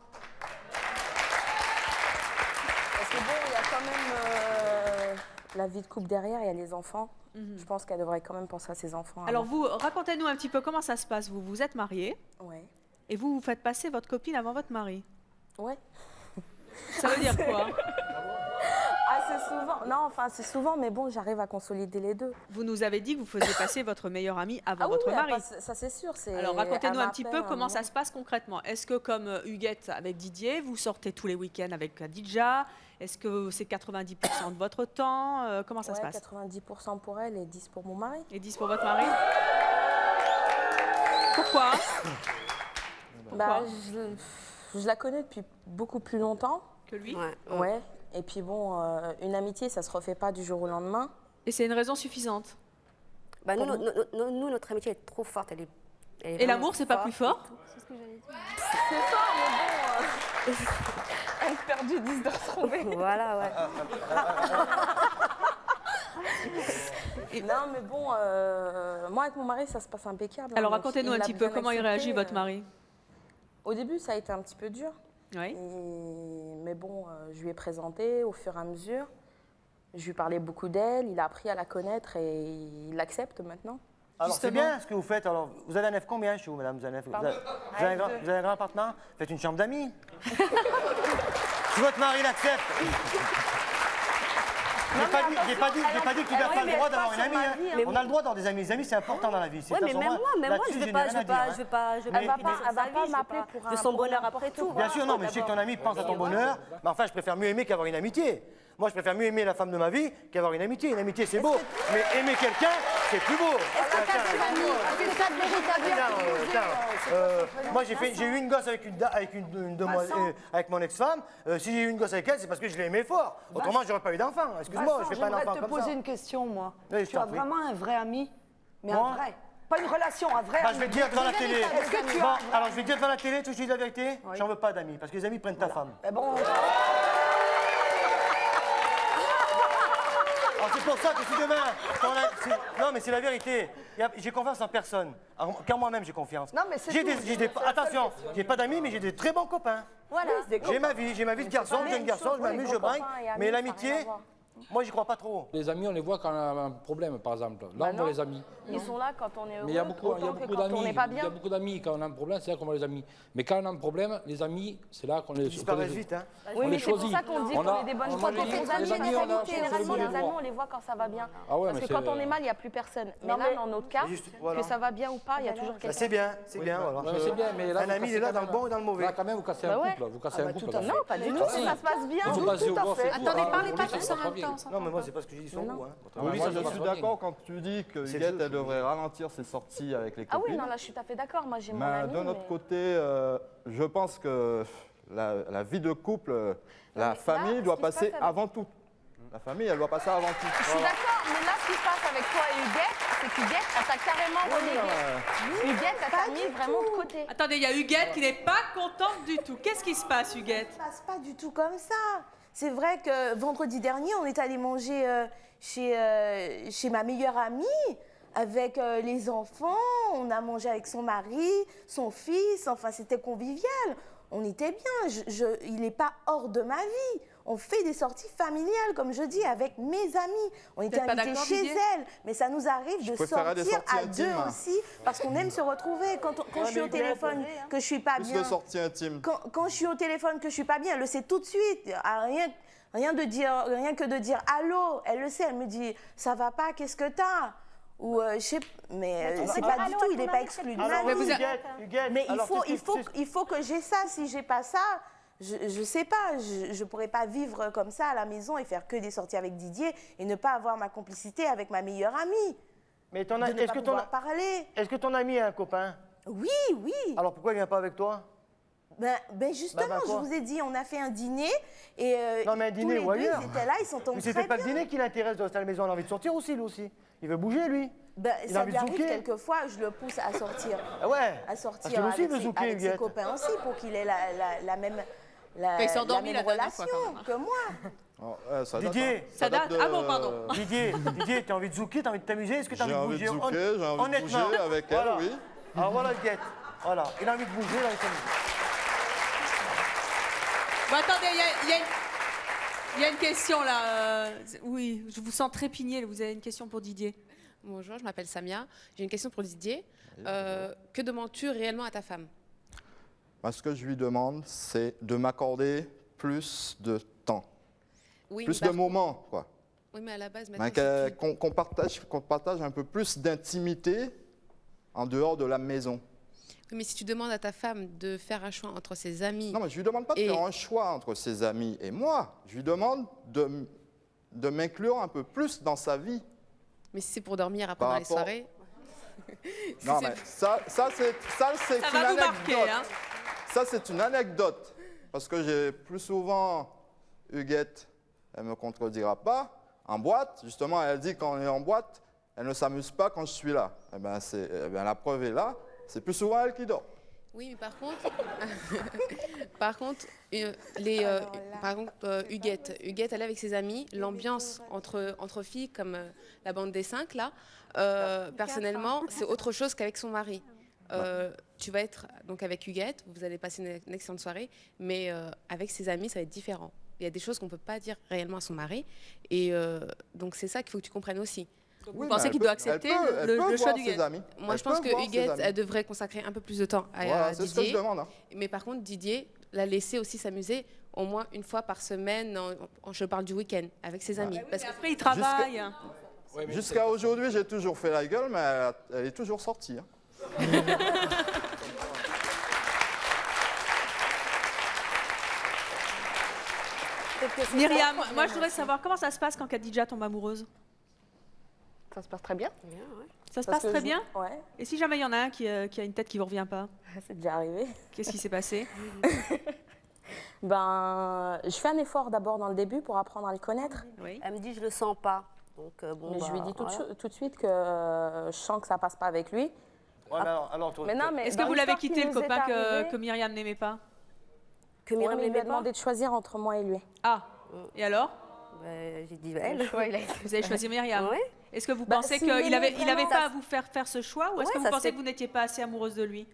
Parce que bon, il y a quand même la vie de couple derrière, il y a les enfants. Je pense qu'elle devrait quand même penser à ses enfants. Alors, vous, racontez-nous un petit peu comment ça se passe. Vous êtes mariée Ouais. et vous faites passer votre copine avant votre mari. Ouais. Ça veut dire quoi? Assez souvent. Non, enfin, c'est souvent, mais bon, j'arrive à consolider les deux. Vous nous avez dit que vous faisiez passer votre meilleure amie avant Ah oui, votre oui, mari. ça c'est sûr. Alors racontez-nous elle un petit peu m'appelle, comment ça se passe concrètement. Est-ce que comme Huguette avec Didier, vous sortez tous les week-ends avec Khadija? Est-ce que c'est 90% de votre temps? Comment ça se passe? 90% pour elle et 10 pour mon mari. Et 10 pour votre mari? Pourquoi? Bah, je la connais depuis beaucoup plus longtemps. Que lui? Ouais. Et puis bon, une amitié, ça se refait pas du jour au lendemain. Et c'est une raison suffisante? Bah, nous, notre amitié est trop forte. Elle est Et vraiment l'amour, c'est pas plus fort? C'est ce que j'allais dire. C'est fort, mais bon. Elle perd du 10 de retrouver. Voilà, ouais. Non, mais bon, moi avec mon mari, ça se passe impeccable. Alors donc racontez-nous il un l'a petit peu bien comment il accepté, réagit, votre mari. Au début, ça a été un petit peu dur. Oui. Mais bon, je lui ai présenté au fur et à mesure. Je lui parlais beaucoup d'elle, il a appris à la connaître et il l'accepte maintenant. Alors c'est bien ce que vous faites. Alors, vous avez un F combien chez vous, madame? Vous avez un grand appartement? Faites une chambre d'amis. Si votre mari l'accepte. J'ai pas dit que tu n'as pas le droit d'avoir une amie. Hein. On a le droit d'avoir des amis. Les amis, c'est important dans la vie. Oui, mais même moi, je vais pas Elle va pas m'appeler pour un de son bonheur après tout. Bien sûr, non, mais je sais que ton ami pense à ton bonheur. Mais enfin, je préfère mieux aimer qu'avoir une amitié. Moi, je préfère mieux aimer la femme de ma vie qu'avoir une amitié. Une amitié, c'est beau. Mais aimer quelqu'un, c'est plus beau. Moi, j'ai eu une gosse avec mon ex-femme. Si j'ai eu une gosse avec elle, c'est parce que je l'ai aimée fort. Autrement, j'aurais pas eu d'enfant. Excuse-moi, je fais pas un enfant comme ça. J'aimerais te poser une question, moi. Oui, Tu as vraiment un vrai ami? Mais Moi un vrai. Pas une relation, un vrai Bah, ami. je vais te dire devant la télé. Est-ce que tu Bon, as... alors, je vais te dire devant la télé, tu dis la vérité. Oui. J'en veux pas d'amis, parce que les amis prennent ta femme. Mais bon... Alors c'est pour ça que si demain... Non, mais c'est la vérité. J'ai confiance en personne. Car moi-même, j'ai confiance. Non, mais c'est tout. Attention, j'ai pas d'amis, mais j'ai des très bons copains. Voilà. J'ai ma vie de garçon, de jeune garçon, je m'amuse, je bringue. Mais l'amitié, moi, j'y crois pas trop. Les amis, on les voit quand on a un problème, par exemple. Là, on voit les amis. Ils sont là quand on est heureux. Mais il y a beaucoup autant que quand on n'est pas bien. Il y a beaucoup d'amis. Quand on a un problème, c'est là qu'on voit les amis. Mais quand on a un problème, les amis, c'est là qu'on les disparaissent vite, hein. Oui, mais c'est pour choisit. ça qu'on dit qu'on est des bonnes on a potes. les Les amis, amis, on a généralement, les les amis, on les voit quand ça va bien. Ah ouais, Parce mais que quand c'est- on est mal, il n'y a plus personne. Mais Non, là, mais- dans notre cas, voilà. que ça va bien ou pas, il y a toujours Bah, quelqu'un. c'est bien, voilà. Ouais, mais c'est bien, mais là, Un vous ami, il cassez est là quand dans le même- bon et dans le mauvais. Là, quand même, vous cassez un couple. Vous cassez un couple. là. Non, pas du tout. Ah, si. Ça se passe bien. Il faut passer au boss et tout. Attendez, Ah, parlez oui, pas ça tous va en pas même bien. temps. Non, mais moi, c'est pas ce que je dis sur vous. Hein. Oui, moi, je ça suis va d'accord quand tu dis que C'est Huguette, le jeu. elle devrait ralentir ses sorties avec les Ah copines. oui, non, là, je suis tout à fait d'accord. Moi, j'ai mon Mais ami. d'un autre mais- côté, je pense que la vie de couple, la mais famille là, doit ce qui se passer passe avec- avant tout. La famille, elle doit passer avant tout. Je suis d'accord, mais là, ce qui se passe avec toi et Huguette, c'est qu'Huguette, elle t'a carrément relégué. Huguette, elle t'a mis vraiment de côté. Attendez, il y a Huguette qui n'est pas contente du tout. Qu'est-ce qui se passe, Huguette? Ça se passe pas du tout comme ça. C'est vrai que vendredi dernier, on est allé manger chez ma meilleure amie avec les enfants. On a mangé avec son mari, son fils. Enfin, c'était convivial. on était bien. Il n'est pas hors de ma vie. On fait des sorties familiales, comme je dis, avec mes amis. On était invités chez elle, mais ça nous arrive de sortir à deux aussi, parce qu'on aime se retrouver. Quand je suis au téléphone, que je suis pas bien. Plus de sorties intimes. Quand je suis au téléphone, que je suis pas bien, elle le sait tout de suite. Rien que de dire allô, elle le sait. Elle me dit ça va pas, qu'est-ce que t'as? Ou je sais, mais c'est pas du tout. Il n'est pas exclu de ma vie. Mais il faut que j'ai ça. Si j'ai pas ça. Je sais pas, je pourrais pas vivre comme ça à la maison et faire que des sorties avec Didier et ne pas avoir ma complicité avec ma meilleure amie. Mais est-ce que ton ami a un copain? Oui. Alors pourquoi il vient pas avec toi? Ben justement, je vous ai dit, on a fait un dîner et non, mais un dîner tous les deux, ils étaient là, ils s'entendent très bien. Mais c'était pas le dîner qui l'intéresse de rester à la maison, il a envie de sortir aussi, lui aussi. Il veut bouger, lui. Ça lui arrive quelquefois, je le pousse à sortir. À sortir avec ses copains aussi pour qu'il ait la même relation que moi. Didier, ça date. Ah bon, pardon. Didier, tu as envie de zouker, tu as envie de t'amuser? Est-ce que tu as envie de bouger? J'ai envie de bouger avec elle, oui. Alors voilà le guette. Voilà, il a envie de bouger, il a envie de s'amuser. Bon, attendez, il y a une question là. Oui, je vous sens trépigner. Vous avez une question pour Didier? Bonjour, je m'appelle Samia. J'ai une question pour Didier. Que demandes-tu réellement à ta femme? Ce que je lui demande, c'est de m'accorder plus de temps, plus de moments, quoi. Oui, mais à la base, qu'on partage un peu plus d'intimité en dehors de la maison. Oui, mais si tu demandes à ta femme de faire un choix entre ses amis... Non, mais je ne lui demande pas de faire un choix entre ses amis et moi. Je lui demande de m'inclure un peu plus dans sa vie. Mais si c'est pour dormir après dans les soirées... Non, mais ça c'est une anecdote. Hein. Ça, c'est une anecdote. Parce que j'ai plus souvent, Huguette, elle ne me contredira pas, en boîte, justement, elle dit quand on est en boîte, elle ne s'amuse pas quand je suis là. Eh bien, la preuve est là, c'est plus souvent elle qui dort. Oui, mais par contre, Huguette, elle est avec ses amis, l'ambiance entre filles comme la bande des 5, là, personnellement, c'est autre chose qu'avec son mari. Tu vas être donc avec Huguette, vous allez passer une excellente soirée, mais avec ses amis, ça va être différent. Il y a des choses qu'on ne peut pas dire réellement à son mari, et donc c'est ça qu'il faut que tu comprennes aussi. Vous pensez qu'il doit accepter le choix d'Huguette? Moi, je pense que Huguette, elle devrait consacrer un peu plus de temps à Didier. C'est ce que je demande. Hein. Mais par contre, Didier, la laisser aussi s'amuser au moins une fois par semaine, je parle du week-end, avec ses amis. Parce qu'après, il travaille. Jusqu'à aujourd'hui, j'ai toujours fait la gueule, mais elle est toujours sortie. Hein. Myriam, moi je voudrais savoir comment ça se passe quand Khadija tombe amoureuse. Ça se passe très bien. Ça se passe très bien. Ouais. Et si jamais il y en a un qui a une tête qui ne vous revient pas? C'est déjà arrivé. Qu'est-ce qui s'est passé? Je fais un effort d'abord dans le début pour apprendre à le connaître. Oui. Elle me dit je le sens pas. Donc, mais je lui dis tout de suite que je sens que ça passe pas avec lui. Ouais, mais est-ce que vous l'avez quitté, le copain que Myriam n'aimait pas? Que Myriam lui a demandé de choisir entre moi et lui. Ah, et alors? J'ai dit elle. Vous avez choisi Myriam? Oui. Est-ce que vous pensez qu'il n'avait pas à vous faire ce choix, ou est-ce que vous pensez que vous n'étiez pas assez amoureuse de lui?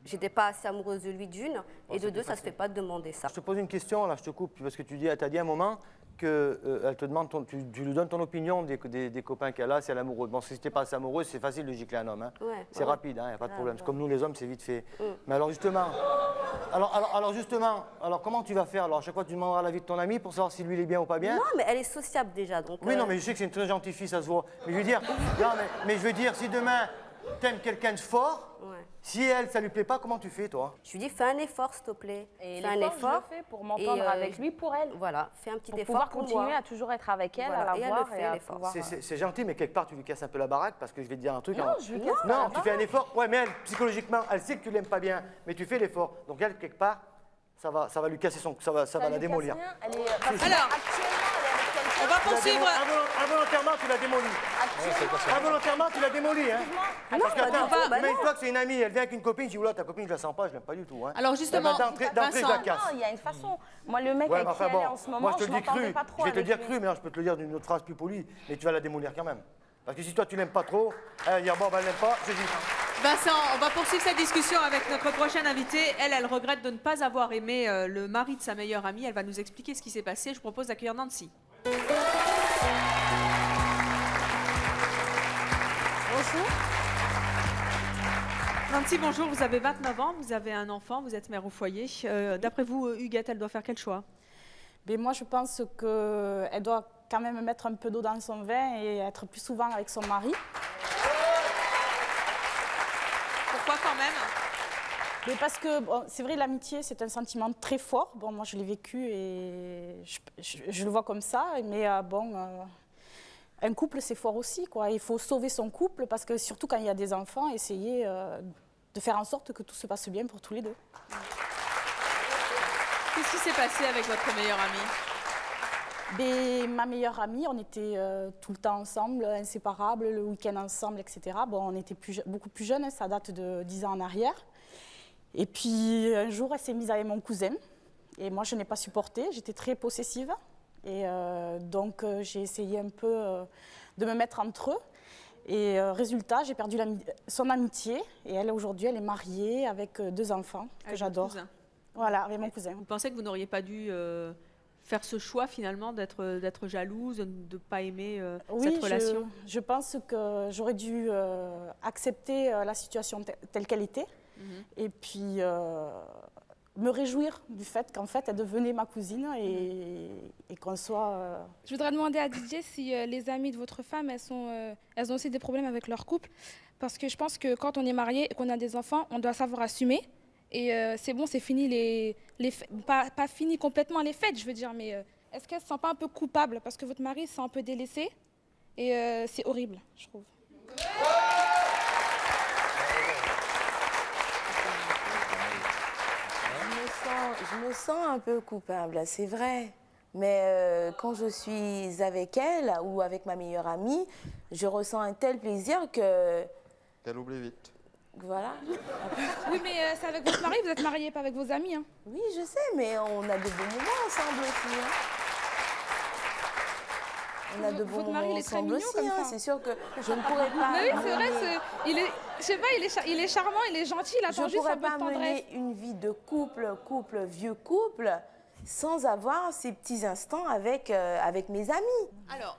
J'étais pas assez amoureuse de lui d'une, et de deux, ça se fait pas de demander ça. Je te pose une question, là, je te coupe, parce que tu as dit à un moment qu'elle te demande, tu lui donnes ton opinion des copains qu'elle a, si elle est amoureuse. Bon, si tu n'es pas assez amoureuse, c'est facile de gicler un homme. Hein. Ouais, c'est rapide, il n'y a pas de problème. Comme nous, les hommes, c'est vite fait. Mais alors justement, comment tu vas faire? Alors, à chaque fois, tu demanderas l'avis de ton ami pour savoir si lui, il est bien ou pas bien? Non, mais elle est sociable déjà. Donc, oui, non, mais je sais que c'est une très gentille fille, ça se voit. Mais je veux dire, mais je veux dire, si demain, t'aimes quelqu'un de fort, si elle, ça lui plaît pas, comment tu fais, toi? Je lui dis, fais un effort, s'il te plaît. Et fais un effort, je le fais pour m'entendre avec lui, pour elle. Voilà, fais un petit Pour effort pouvoir continuer à toujours être avec elle, voilà. à la voir et à pouvoir... C'est gentil, mais quelque part, tu lui casses un peu la baraque, parce que je vais te dire un truc. Non, je lui casse pas la Non, tu fais un effort. Ouais, mais elle, psychologiquement, elle sait que tu l'aimes pas bien, mais tu fais l'effort. Donc elle, quelque part, ça va lui casser ça va la démolir. Alors, on va poursuivre. Involontairement, tu la démolis. Involontairement, tu la démolis. Hein. Parce que imagine-toi que c'est une amie, elle vient avec une copine, je dis, oula, ta copine, je la sens pas, je l'aime pas du tout. Hein. Alors justement, d'entrée, je la casse. Non, il y a une façon. Moi, le mec avec qui elle est en ce moment, moi, je te je le dis cru. pas trop. Je vais te le dire cru, mais alors, je peux te le dire d'une autre phrase plus polie, mais tu vas la démolir quand même. Parce que si toi, tu l'aimes pas trop, elle va dire, bon, ben, elle l'aime pas, je dis. Vincent, on va poursuivre cette discussion avec notre prochaine invitée. Elle regrette de ne pas avoir aimé le mari de sa meilleure amie. Elle va nous expliquer ce qui s'est passé. Je propose d'accueillir Nancy. Bonjour. Nancy, bonjour. Vous avez 29 ans, vous avez un enfant, vous êtes mère au foyer. D'après vous, Huguette, elle doit faire quel choix? Mais moi, je pense qu'elle doit quand même mettre un peu d'eau dans son vin et être plus souvent avec son mari. Pourquoi quand même? Mais parce que bon, c'est vrai, l'amitié, c'est un sentiment très fort. Bon, moi, je l'ai vécu et je le vois comme ça. Mais un couple, c'est fort aussi, quoi. Il faut sauver son couple parce que surtout quand il y a des enfants, essayer de faire en sorte que tout se passe bien pour tous les deux. Qu'est-ce qui s'est passé avec votre meilleure amie? Ma meilleure amie, on était tout le temps ensemble, inséparables, le week-end ensemble, etc. Bon, on était beaucoup plus jeunes, hein, ça date de 10 ans en arrière. Et puis un jour, elle s'est mise avec mon cousin. Et moi, je n'ai pas supporté, j'étais très possessive. Et donc, j'ai essayé un peu de me mettre entre eux. Et résultat, j'ai perdu son amitié. Et elle, aujourd'hui, elle est mariée avec 2 enfants que j'adore. Voilà, avec mon cousin. Vous pensez que vous n'auriez pas dû faire ce choix finalement d'être jalouse, de ne pas aimer cette relation? Je pense que j'aurais dû accepter la situation telle qu'elle était et puis me réjouir du fait qu'en fait elle devenait ma cousine et qu'on soit... Je voudrais demander à Didier si les amies de votre femme, elles ont aussi des problèmes avec leur couple, parce que je pense que quand on est marié et qu'on a des enfants, on doit savoir assumer. Et c'est bon, c'est fini pas fini complètement les fêtes, je veux dire, mais est-ce qu'elle ne se sent pas un peu coupable parce que votre mari se sent un peu délaissé? Et c'est horrible, je trouve. Je me sens un peu coupable, c'est vrai. Mais quand je suis avec elle ou avec ma meilleure amie, je ressens un tel plaisir que... Qu'elle oublie vite. Voilà. Oui, mais c'est avec votre mari, vous êtes mariés, pas avec vos amis. Hein. Oui, je sais, mais on a de bons moments ensemble aussi. Hein. On a de bons moments ensemble aussi. Hein. C'est sûr que je ne pourrais pas... Mais oui, c'est vrai, je sais pas, il est charmant, il est gentil, il attend juste un peu de tendresse. Je ne pourrais pas mener une vie de vieux couple, sans avoir ces petits instants avec mes amis. Alors,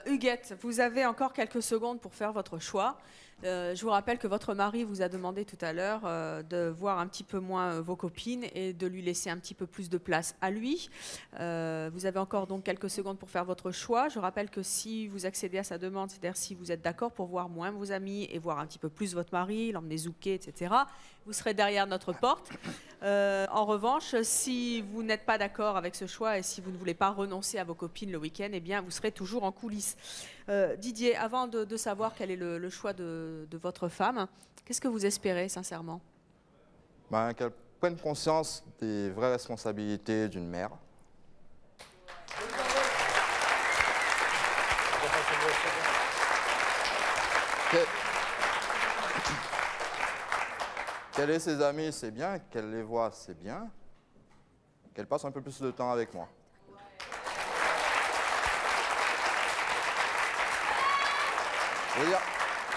Huguette, vous avez encore quelques secondes pour faire votre choix. Je vous rappelle que votre mari vous a demandé tout à l'heure de voir un petit peu moins vos copines et de lui laisser un petit peu plus de place à lui. Vous avez encore donc quelques secondes pour faire votre choix. Je rappelle que si vous accédez à sa demande, c'est-à-dire si vous êtes d'accord pour voir moins vos amis et voir un petit peu plus votre mari, l'emmener zouker, etc., vous serez derrière notre porte. En revanche, si vous n'êtes pas d'accord avec ce choix et si vous ne voulez pas renoncer à vos copines le week-end, eh bien, vous serez toujours en coulisses. Didier, avant de savoir quel est le choix de votre femme, qu'est-ce que vous espérez sincèrement? Qu'elle prenne conscience des vraies responsabilités d'une mère. Qu'elle ait ses amis, c'est bien. Qu'elle les voit, c'est bien. Qu'elle passe un peu plus de temps avec moi.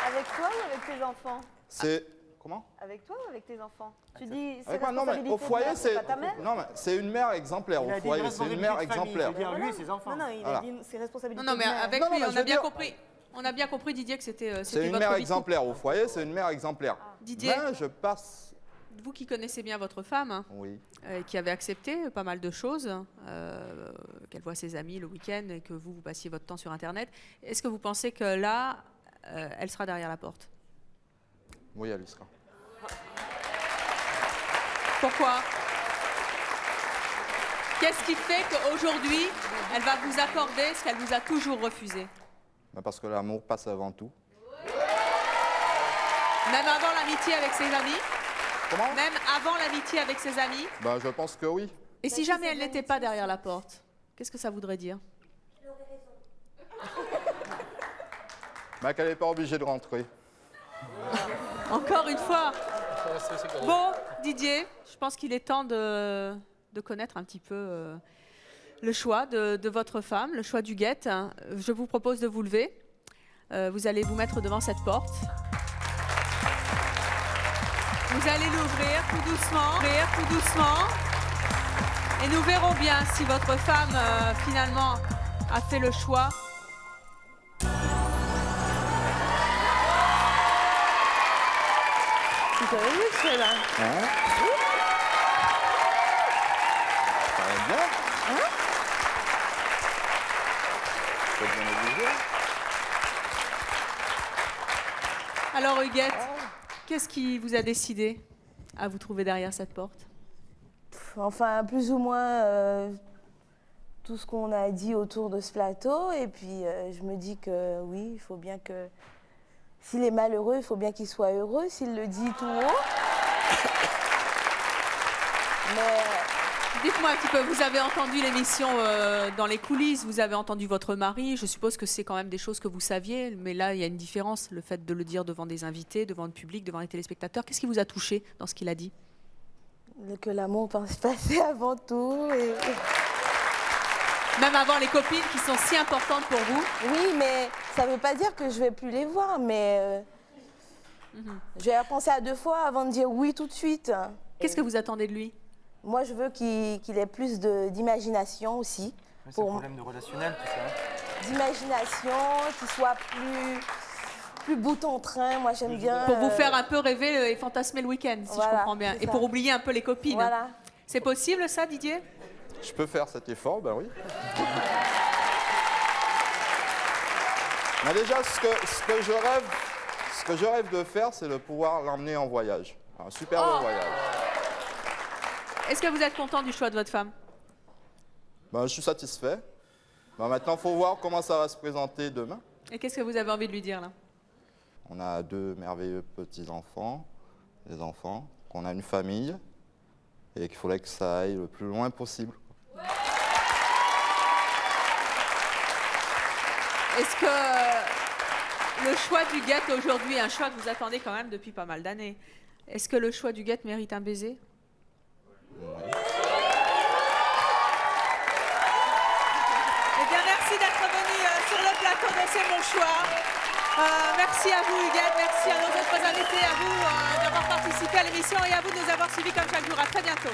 Avec toi ou avec tes enfants? C'est... Comment? Avec toi ou avec tes enfants? Tu dis c'est non, mais au foyer, c'est pas ta mère? Non, mais c'est une mère exemplaire. Au foyer, c'est une mère exemplaire. Lui et ses enfants. Non, il a dit c'est responsabilité. Non, mais avec lui, on a bien compris. On a bien compris, Didier, que c'était votre vie. C'est une mère exemplaire. Au foyer, c'est une mère exemplaire. Didier, mais je passe... Vous qui connaissez bien votre femme, oui. Qui avait accepté pas mal de choses, qu'elle voit ses amis le week-end et que vous passiez votre temps sur Internet, est-ce que vous pensez que là, elle sera derrière la porte? Oui, elle y sera. Pourquoi? Qu'est-ce qui fait qu'aujourd'hui, elle va vous accorder ce qu'elle vous a toujours refusé? Parce que l'amour passe avant tout. Même avant l'amitié avec ses amis? Comment? Même avant l'amitié avec ses amis? Je pense que oui. Et si jamais elle n'était pas derrière la porte, qu'est-ce que ça voudrait dire? Qu'elle n'est pas obligée de rentrer. Encore une fois. Bon, Didier, je pense qu'il est temps de connaître un petit peu le choix de votre femme, le choix d'Huguette. Je vous propose de vous lever. Vous allez vous mettre devant cette porte. Vous allez l'ouvrir tout doucement. Et nous verrons bien si votre femme, finalement, a fait le choix. C'est quand même mieux que là. Hein? Ça va bien? Hein? Faut bien l'ouvrir. Alors Huguette, qu'est-ce qui vous a décidé à vous trouver derrière cette porte? Enfin, plus ou moins tout ce qu'on a dit autour de ce plateau. Et puis, je me dis que oui, il faut bien que... S'il est malheureux, il faut bien qu'il soit heureux, s'il le dit tout haut. Mais... Dites-moi un petit peu, vous avez entendu l'émission dans les coulisses, vous avez entendu votre mari, je suppose que c'est quand même des choses que vous saviez, mais là, il y a une différence, le fait de le dire devant des invités, devant le public, devant les téléspectateurs. Qu'est-ce qui vous a touché dans ce qu'il a dit? Que l'amour peut se passer avant tout. Et... Même avant les copines qui sont si importantes pour vous? Oui, mais ça ne veut pas dire que je ne vais plus les voir, mais je vais penser à 2 fois avant de dire oui tout de suite. Qu'est-ce que vous attendez de lui? Moi, je veux qu'il ait plus d'imagination aussi. C'est un problème de relationnel, tout ça. D'imagination, qu'il soit plus bout en train. Moi, j'aime bien... Pour vous faire un peu rêver et fantasmer le week-end, si voilà, je comprends bien. Et pour oublier un peu les copines. Voilà. C'est possible, ça, Didier? Je peux faire cet effort, ben oui. Mais déjà, ce que je rêve de faire, c'est de pouvoir l'emmener en voyage. Un super beau voyage. Est-ce que vous êtes content du choix de votre femme? Ben, je suis satisfait. Ben, maintenant, il faut voir comment ça va se présenter demain. Et qu'est-ce que vous avez envie de lui dire, là? On a 2 merveilleux petits-enfants, des enfants, qu'on a une famille, et qu'il faudrait que ça aille le plus loin possible. Est-ce que le choix d'Huguette aujourd'hui est un choix que vous attendez quand même depuis pas mal d'années? Est-ce que le choix d'Huguette mérite un baiser? Oui. Eh bien, merci d'être venu sur le plateau de C'est mon choix. Merci à vous, Huguette. Merci à nos autres invités, à vous d'avoir participé à l'émission et à vous de nous avoir suivis comme chaque jour. À très bientôt.